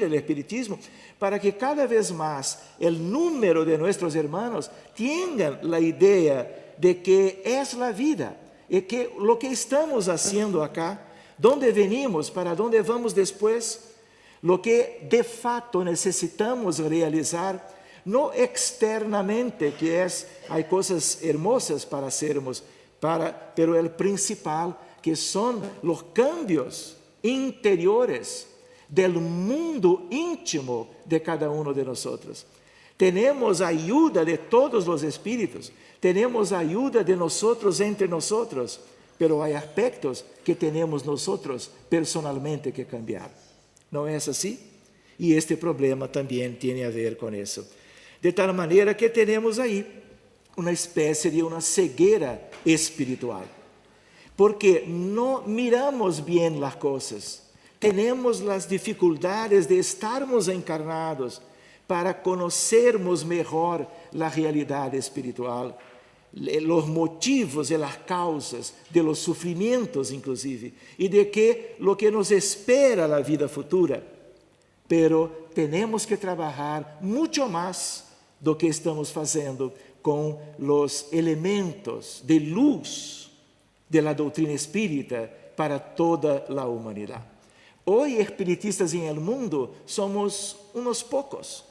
el espiritismo para que cada vez más el número de nuestros hermanos tengan la idea de que es la vida y que lo que estamos haciendo acá, dónde venimos, para dónde vamos después, lo que de facto necesitamos realizar, no externamente, que hay cosas hermosas para hacernos, pero el principal, que son los cambios interiores del mundo íntimo de cada uno de nosotros. Tenemos ayuda de todos los espíritus, tenemos ayuda de nosotros entre nosotros, pero hay aspectos que tenemos nosotros personalmente que cambiar. ¿No es así? Y este problema también tiene a ver con eso. De tal manera que tenemos ahí una especie de una ceguera espiritual, porque no miramos bien las cosas. Tenemos las dificultades de estarmos encarnados para conocermos mejor la realidad espiritual, los motivos y las causas de los sufrimientos inclusive, y de que lo que nos espera la vida futura. pero temos que trabalhar muito mais do que estamos fazendo com os elementos de luz da doutrina espírita para toda a humanidade. Hoje, espiritistas em el mundo somos unos poucos.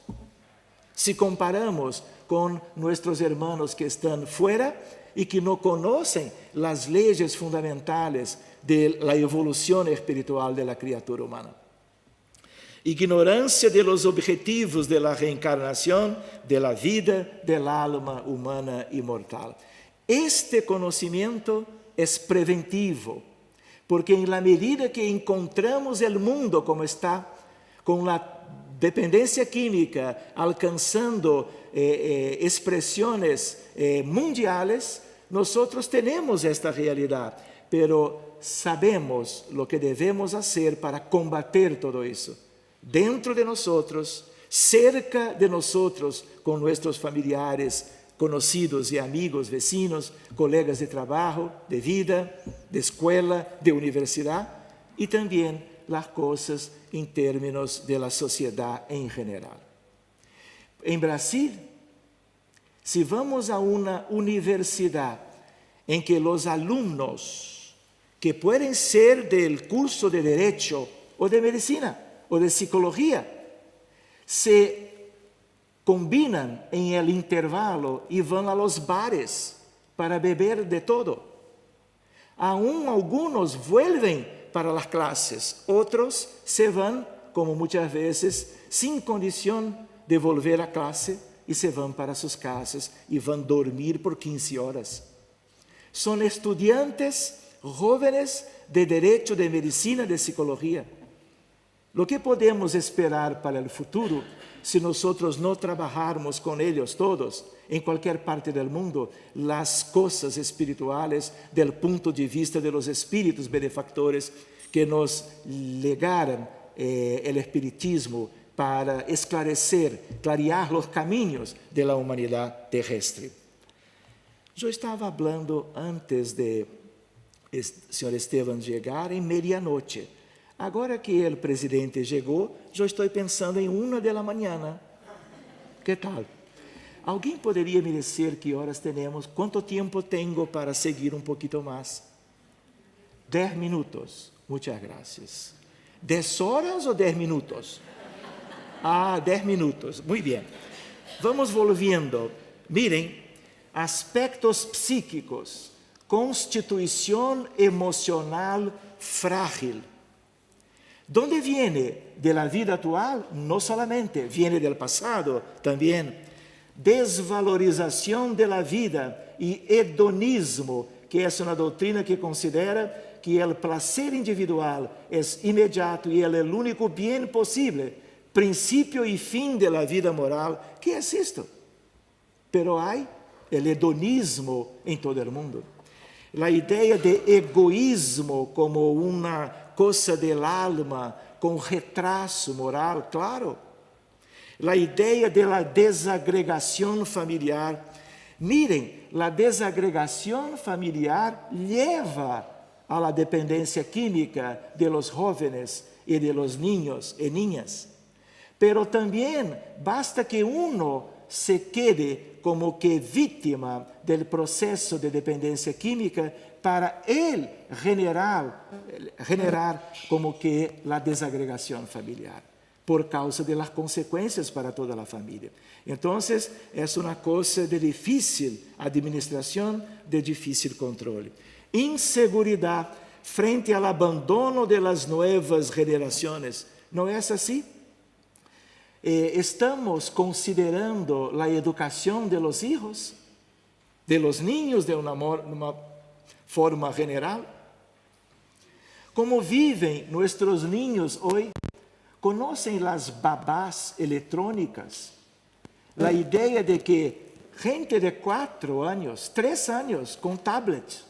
Se comparamos com nossos irmãos que estão fora e que não conhecem as leis fundamentais da evolução espiritual da criatura humana. Ignorância de los objetivos de la reencarnação, de la vida, del alma humana inmortal. Este conhecimento é preventivo, porque em la medida que encontramos o mundo como está, com a dependência química alcançando expressões mundiales, nós temos esta realidade, pero sabemos lo que devemos fazer para combater todo isso. Dentro de nós, cerca de nós, com nossos familiares, conhecidos e amigos, vecinos, colegas de trabalho, de vida, de escola, de universidade, e também as coisas em termos de la sociedade em geral. Em Brasil, se vamos a uma universidade em que os alunos, que podem ser del curso de Derecho ou de Medicina, ou de Psicologia, se combinam em el intervalo e vão a los bares para beber de todo. Alguns vuelven para as classes, outros se vão, como muitas vezes, sem condição de volver à classe, e se vão para suas casas e vão dormir por 15 horas. São estudantes jóvenes de Derecho, de Medicina, de Psicologia. O que podemos esperar para o futuro se nós não trabalharmos com eles todos, em qualquer parte do mundo, as coisas espirituais, do ponto de vista de los espíritos benefactores que nos legaram o espiritismo para esclarecer, clarear os caminhos da humanidade terrestre? Eu estava falando antes de o senhor Esteban chegar em meia-noite. Agora que o presidente chegou, já estou pensando em 1 da manhã. Que tal? Alguém poderia me dizer que horas temos? Quanto tempo tenho para seguir um pouquinho mais? 10 minutos. Muitas graças. 10 horas ou 10 minutos? 10 minutos. Muito bem. Vamos volviendo. Miren, aspectos psíquicos, constituição emocional frágil. ¿Dónde viene? De la vida actual, no solamente, viene del pasado también. Desvalorización de la vida y hedonismo, que es una doctrina que considera que el placer individual es inmediato y el único bien posible, principio y fin de la vida moral. ¿Qué es esto? Pero hay el hedonismo en todo el mundo. La idea de egoísmo como una cosa del alma, com retraso moral, claro. A ideia de la desagregação familiar. Miren, a desagregação familiar leva a la dependência química de los jóvenes e de los niños e niñas. Pero também basta que uno se quede como que vítima del processo de dependência química para ele generar como que a desagregação familiar, por causa de las consequências para toda a família. Então, é uma coisa de difícil administração, de difícil controle. Inseguridade frente ao abandono de las nuevas gerações. Não é assim? Estamos considerando a educação de los hijos, de los niños, de uma forma general. Como vivem nossos niños hoje? Conhecem as babás eletrônicas? A ideia de que gente de 4 anos, 3 anos, com tablets,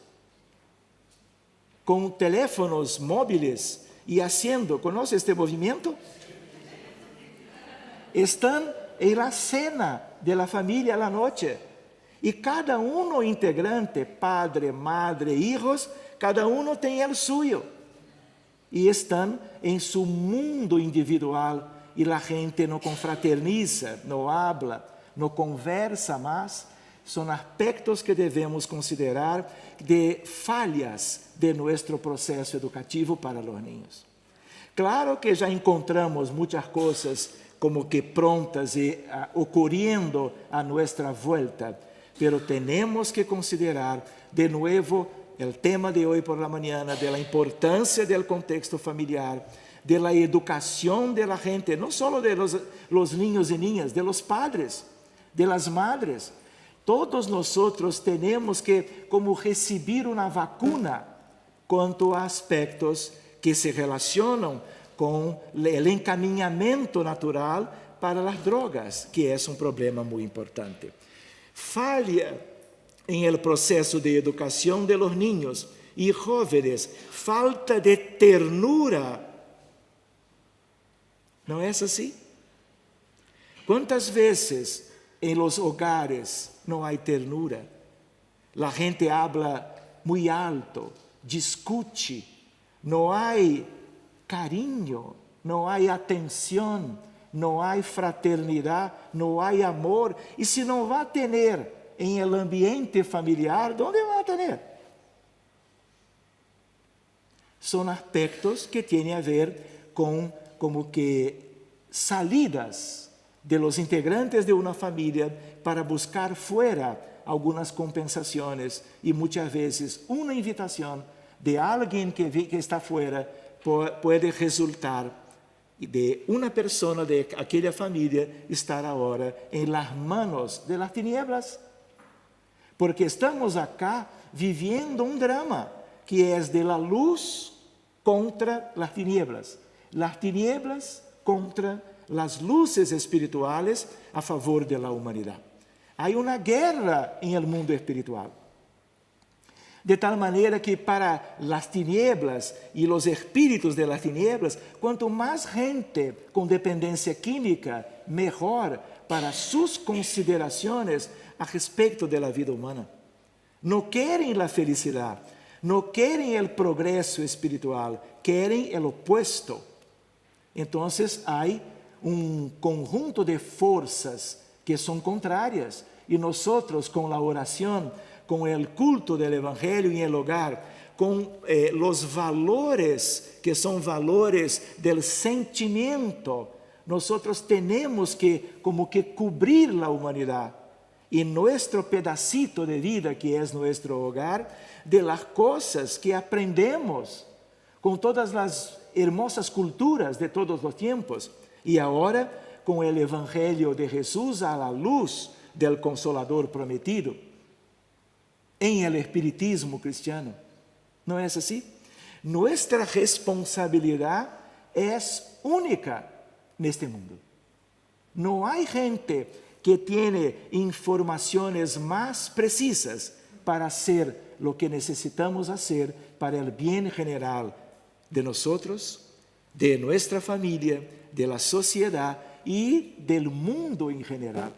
com teléfonos móveis e haciendo, ¿conoce este movimento? Estão em la cena de la familia a la noche. E cada integrante, padre, madre, hijos, cada tem o suyo. E estão em seu mundo individual, e a gente não confraterniza, não habla, não conversa mais, são aspectos que devemos considerar de falhas de nosso processo educativo para os niños. Claro que já encontramos muitas coisas como que prontas e ocorrendo a nossa volta, pero temos que considerar de novo o tema de hoje por la mañana, de la importância do contexto familiar, de la educação de la gente, não só de los niños e niñas, de los padres, de las madres. Todos nós temos que como receber uma vacuna quanto a aspectos que se relacionam com o encaminhamento natural para as drogas, que é um problema muito importante. Falha em el processo de educação de los niños e jóvenes, falta de ternura. Não é assim? Quantas vezes em los hogares não há ternura? A gente habla muito alto, discute, não há carinho, não há atenção, não há fraternidade, não há amor. E se não vai ter em el ambiente familiar, onde vai ter? São aspectos que têm a ver com como que salidas de los integrantes de uma família para buscar fora algumas compensações e muitas vezes uma invitação de alguém que está fora pode resultar de uma pessoa de aquela família estar agora em las manos de las tinieblas. Porque estamos acá viviendo um drama que é de la luz contra las tinieblas contra las luces espirituales a favor de la humanidad. Hay uma guerra em el mundo espiritual. De tal maneira que para las tinieblas e los espíritus de las tinieblas, quanto mais gente com dependência química, melhor para suas considerações a respeito da vida humana. Não querem a felicidade, não querem o progresso espiritual, querem o opuesto. Então, há um conjunto de forças que são contrárias e nós, com a oração, com o culto do Evangelho em el hogar, com os valores que são valores del sentimento, nós temos que como que cobrir a humanidade e nosso pedacito de vida que é nosso hogar, de las coisas que aprendemos com todas as hermosas culturas de todos os tempos e agora com o Evangelho de Jesus à la luz del Consolador prometido em el espiritismo cristiano. Não é assim? Nossa responsabilidade é única neste mundo. Não há gente que tenha informações mais precisas para fazer o que necessitamos fazer para o bem general de nós, de nossa família, da sociedade e do mundo em geral.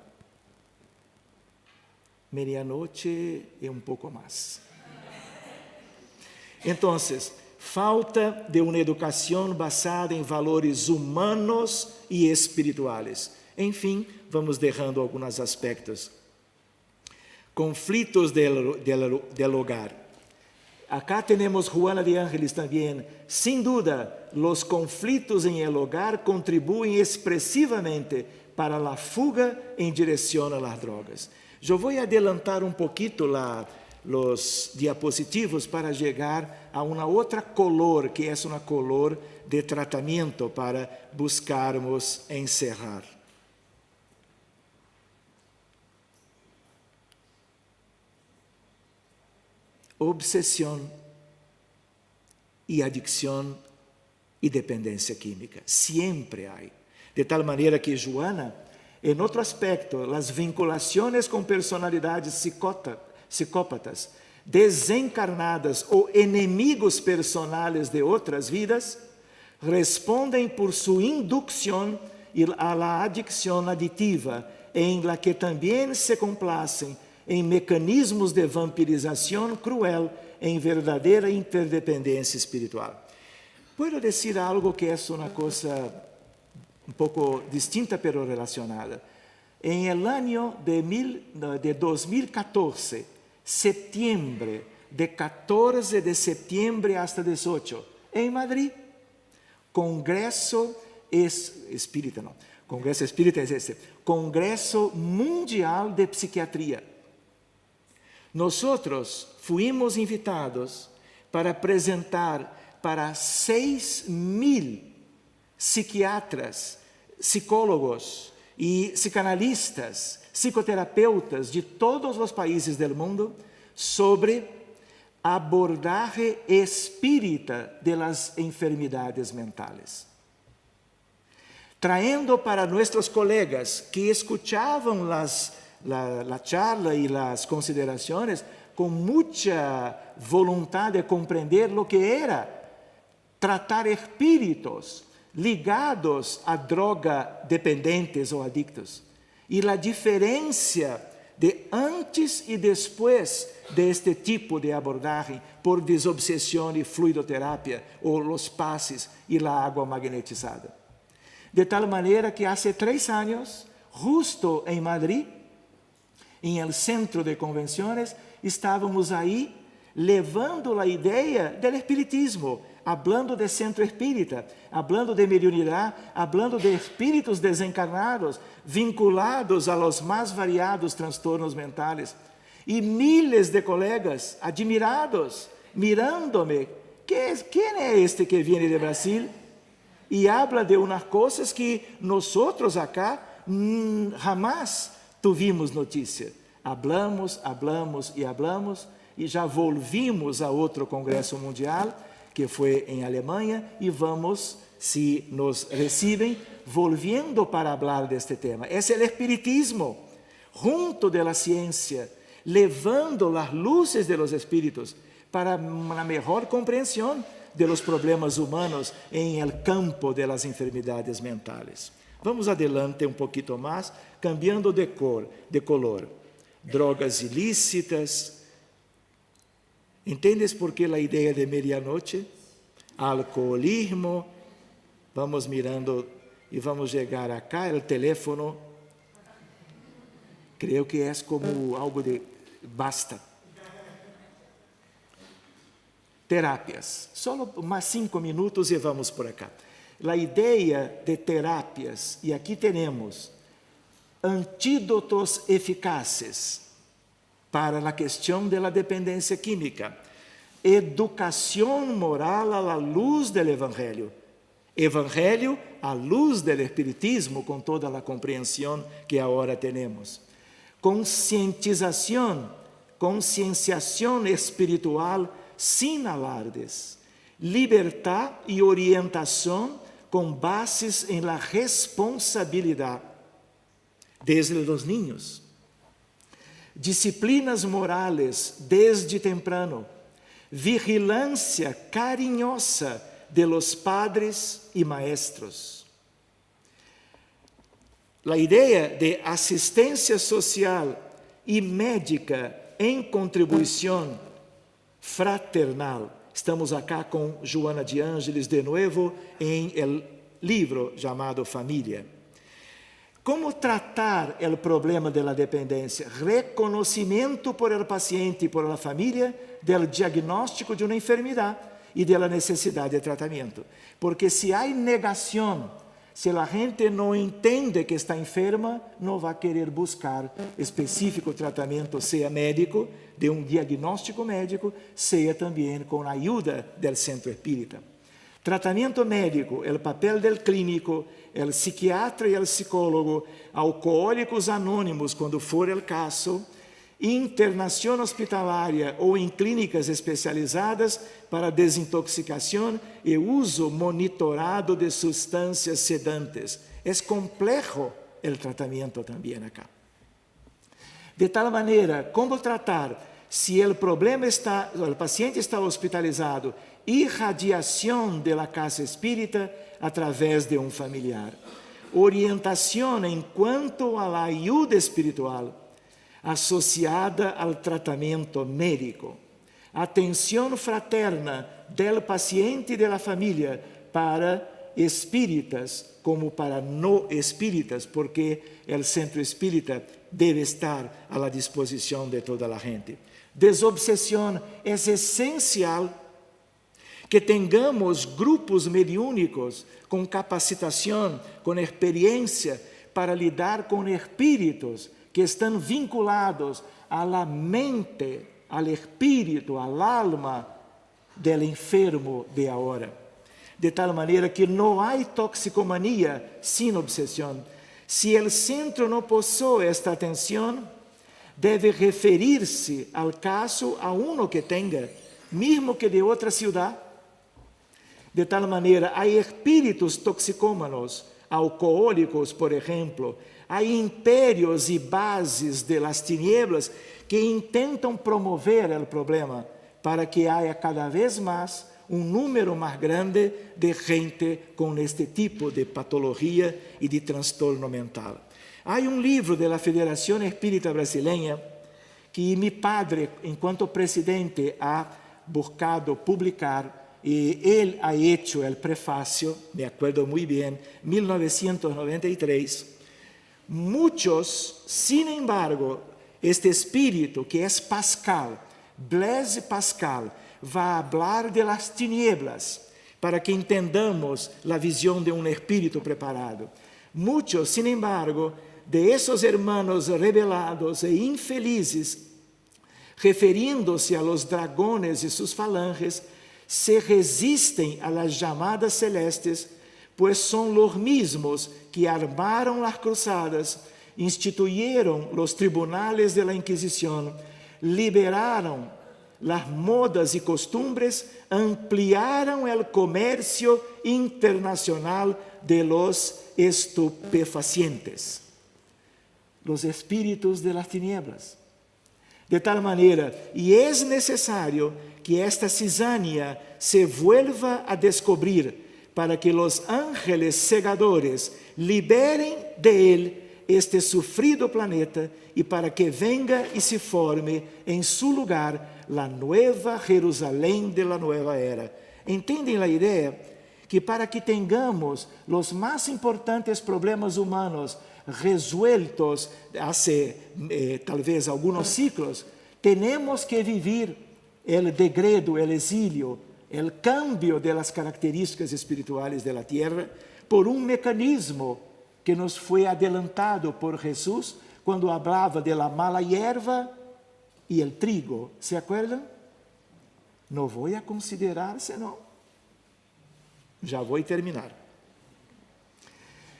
Meia-noite e pouco mais. Então, falta de uma educação basada em valores humanos e espirituais. Enfim, vamos deixando alguns aspectos. Conflitos del hogar. Acá temos Juana de Ángeles também. Sem dúvida, os conflitos em el hogar contribuem expressivamente para a fuga em direção a las drogas. Eu vou adelantar pouquito os diapositivos para chegar a uma outra color, que é uma color de tratamento para buscarmos encerrar. Obsessão e adicção e dependência química. Sempre há. De tal maneira que Joana, em outro aspecto, as vinculações com personalidades psicópatas, desencarnadas ou inimigos personales de outras vidas, respondem por sua indução a la adicção aditiva, em la que também se complacem em mecanismos de vampirização cruel, em verdadeira interdependência espiritual. Puedo dizer algo que é uma coisa un poco distinta pero relacionada. En el año de 2014, septiembre, de 14 de septiembre hasta 18, en Madrid, Congreso Espírita es este, Congreso Mundial de Psiquiatría. Nosotros fuimos invitados para apresentar para 6.000 psiquiatras, psicólogos y psicanalistas, psicoterapeutas de todos los países del mundo sobre abordaje espírita de las enfermedades mentales. Trayendo para nuestros colegas que escuchaban la charla y las consideraciones con mucha voluntad de comprender lo que era tratar espíritus ligados a droga dependentes o adictos. Y la diferencia de antes y después de este tipo de abordaje por desobsesión y fluidoterapia o los pases y la agua magnetizada. De tal manera que hace 3 años, justo en Madrid, en el centro de convenciones, estávamos ahí levando a ideia del espiritismo, hablando de centro espírita, hablando de mediunidade, hablando de espíritos desencarnados, vinculados a los más variados trastornos mentales. E miles de colegas admirados, mirándome, ¿quién es este que viene de Brasil? E habla de unas cosas que nosotros acá jamás tuvimos notícia. Hablamos e já volvimos a outro congresso mundial, que foi em Alemanha, e vamos, se nos recibem, volviendo para falar deste tema. Esse é o espiritismo, junto de la ciencia, levando as luzes de los espíritos para uma melhor compreensão de los problemas humanos em el campo de las enfermedades mentales. Vamos adelante um pouquinho mais, cambiando de color. Drogas ilícitas. ¿Entendes por qué la idea de medianoche? Alcoholismo. Vamos mirando e vamos chegar acá, o teléfono. Creio que é como algo de basta. Terapias. Só mais 5 minutos e vamos por acá. A ideia de terapias, e aqui temos antídotos eficazes para a questão da dependência química, educação moral à luz do Evangelho, Evangelho à luz do Espiritismo, com toda a compreensão que agora temos, conscientização espiritual sem alardes, libertad e orientação com bases em la responsabilidade, desde os niños. Disciplinas morales desde temprano, vigilância cariñosa de los padres e maestros. A ideia de assistência social e médica em contribuição fraternal. Estamos acá com Joana de Ângeles de novo em el livro chamado Família. Como tratar o problema da dependência? Reconhecimento por el paciente e por la família do diagnóstico de uma enfermidade e da necessidade de tratamento. Porque se há negação, se a gente não entende que está enferma, não vai querer buscar específico tratamento, seja médico, de um diagnóstico médico, seja também com a ajuda do centro espírita. Tratamento médico, o papel do clínico, o psiquiatra e o psicólogo, alcoólicos anônimos, quando for o caso, internação hospitalária ou em clínicas especializadas para desintoxicação e uso monitorado de substâncias sedantes. É complexo o tratamento também acá. De tal maneira, como tratar se o problema está, o paciente está hospitalizado, irradiação da casa espírita através de um familiar. Orientação em quanto à ajuda espiritual associada ao tratamento médico. Atenção fraterna do paciente e da família para espíritas como para no espíritas, porque el centro espírita debe estar a la disposición de toda la gente. Desobsesión es esencial que tengamos grupos mediúnicos con capacitación, con experiencia para lidar con espíritus que están vinculados a la mente, al espíritu, al alma del enfermo de ahora. De tal manera que no hay toxicomanía sin obsesión. Si el centro no posee esta atención, debe referirse al caso a uno que tenga, mismo que de otra ciudad. De tal manera, hay espíritus toxicómanos, alcohólicos, por ejemplo. Hay imperios y bases de las tinieblas que intentan promover el problema para que haya cada vez más un número más grande de gente con este tipo de patología y de trastorno mental. Hay un libro de la Federación Espírita Brasileña que mi padre, en cuanto presidente, ha buscado publicar, y él ha hecho el prefacio, me acuerdo muy bien, 1993. Muchos, sin embargo, este espíritu que es Pascal, Blaise Pascal, va a hablar de las tinieblas para que entendamos la visión de un espíritu preparado. Muchos, sin embargo, de esos hermanos rebelados e infelizes, refiriéndose a los dragones y sus falanges, se resistem a las llamadas celestes, pues son los mismos que armaron las cruzadas, instituyeron los tribunales de la Inquisición, liberaron las modas y costumbres, ampliaron el comercio internacional de los estupefacientes, los espíritus de las tinieblas. De tal manera, y es necesario que esta cizaña se vuelva a descubrir para que los ángeles segadores liberen de él este sufrido planeta y para que venga y se forme en su lugar la nueva Jerusalén de la nueva era. ¿Entienden la idea? Que para que tengamos los más importantes problemas humanos resueltos hace tal vez algunos siglos, tenemos que vivir el degredo, el exilio, el cambio de las características espirituales de la tierra por un mecanismo que nos fue adelantado por Jesús cuando hablaba de la mala hierba y el trigo. ¿Se acuerdan? No voy a considerar, senão. Ya voy a terminar.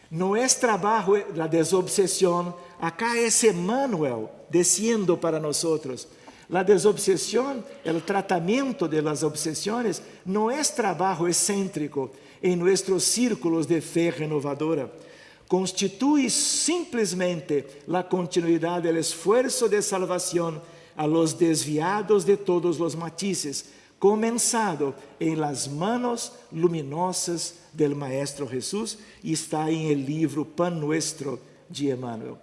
No es trabajo la desobsesión. Acá es Emmanuel diciendo para nosotros. La desobsesión, el tratamiento de las obsesiones, no es trabajo excéntrico en nuestros círculos de fe renovadora. Constituye simplemente la continuidad del esfuerzo de salvación a los desviados de todos los matices, comenzado en las manos luminosas del Maestro Jesús, y está en el libro Pan Nuestro de Emmanuel.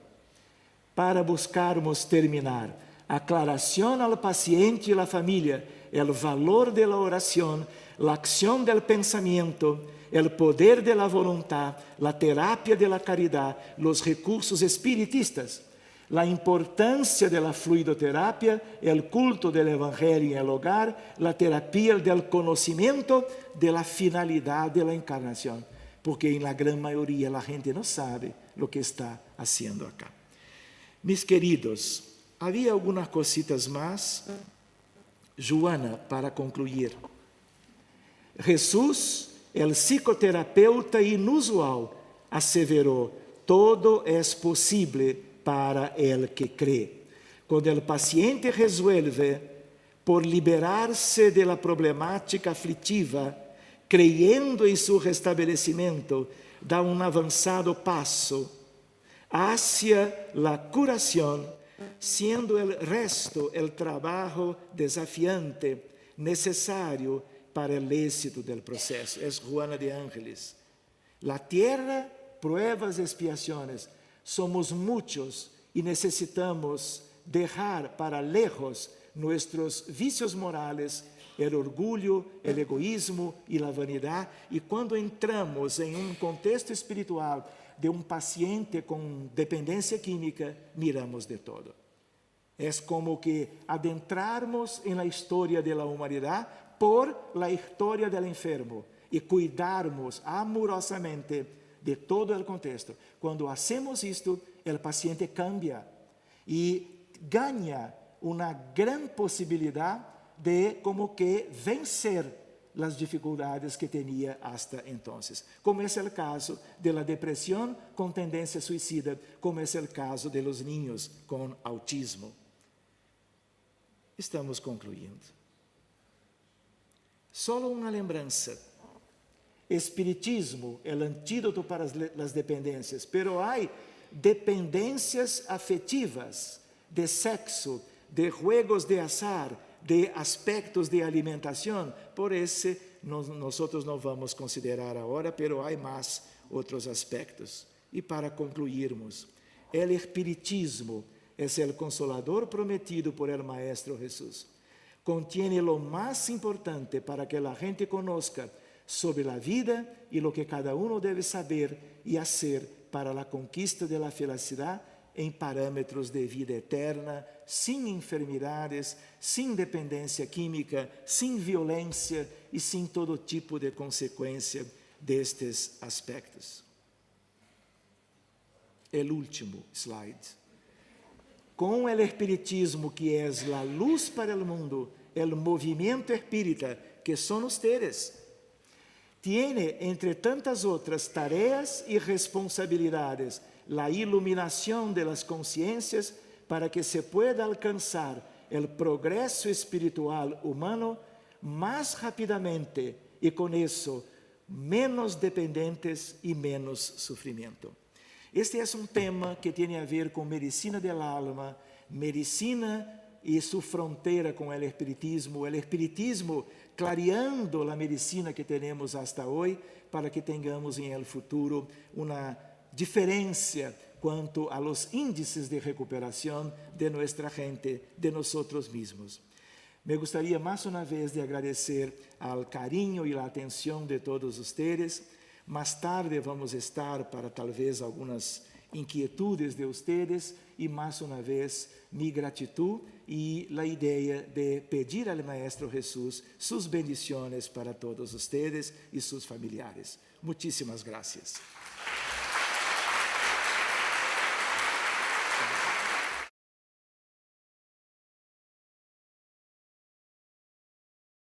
Para buscarmos terminar, aclaración al paciente y la familia, el valor de la oración, la acción del pensamiento, el poder de la voluntad, la terapia de la caridad, los recursos espiritistas, la importancia de la fluidoterapia, el culto del evangelio en el hogar, la terapia del conocimiento de la finalidad de la encarnación, porque en la gran mayoría la gente no sabe lo que está haciendo acá. Mis queridos, había algunas cositas más. Joana, para concluir. Jesús, el psicoterapeuta inusual, aseveró: todo es posible para el que cree. Cuando el paciente resuelve por liberarse de la problemática aflictiva, creyendo en su restablecimiento, da un avanzado paso hacia la curación, siendo el resto el trabajo desafiante necesario para el éxito del proceso. Es Joana de Ángeles. La tierra, pruebas y expiaciones. Somos muchos y necesitamos dejar para lejos nuestros vicios morales el orgulho, el egoísmo e a vanidade. E quando entramos em um contexto espiritual de um paciente com dependência química, miramos de todo. É como que adentrarmos em la história da humanidade por la história del enfermo e cuidarmos amorosamente de todo o contexto. Quando hacemos isto, o paciente cambia e ganha uma grande possibilidade de como que vencer as dificuldades que tinha hasta entonces, como é o caso da depressão com tendência suicida, como é o caso de los niños com autismo. Estamos concluindo. Só uma lembrança. Espiritismo é o antídoto para as dependências, pero há dependências afetivas, de sexo, de juegos de azar, de aspectos de alimentação. Por isso, nós não vamos considerar agora, pero há mais outros aspectos. E para concluirmos, o espiritismo é o consolador prometido por el Maestro Jesús. Contiene lo más importante para que la gente conozca sobre la vida y lo que cada uno debe saber y hacer para la conquista de la felicidad en parámetros de vida eterna, sin enfermedades, sin dependencia química, sin violencia y sin todo tipo de consecuencia de estos aspectos. El último slide. Com o espiritismo, que é a luz para o mundo, o movimento espírita, que são ustedes, tiene, entre tantas outras tareas e responsabilidades, a iluminação de las conciencias para que se pueda alcançar o progresso espiritual humano mais rapidamente e, com isso, menos dependentes e menos sofrimento. Este é um tema que tem a ver com medicina del alma, medicina e sua fronteira com o espiritismo clareando a medicina que temos hasta hoje, para que tenhamos em el futuro uma diferença quanto a los índices de recuperação de nossa gente, de nós mesmos. Me gostaria mais uma vez de agradecer ao carinho e a atenção de todos vocês. Mais tarde vamos estar para talvez algumas inquietudes de vocês e mais uma vez minha gratidão e a ideia de pedir ao Maestro Jesús suas bendições para todos vocês e seus familiares. Muitíssimas graças.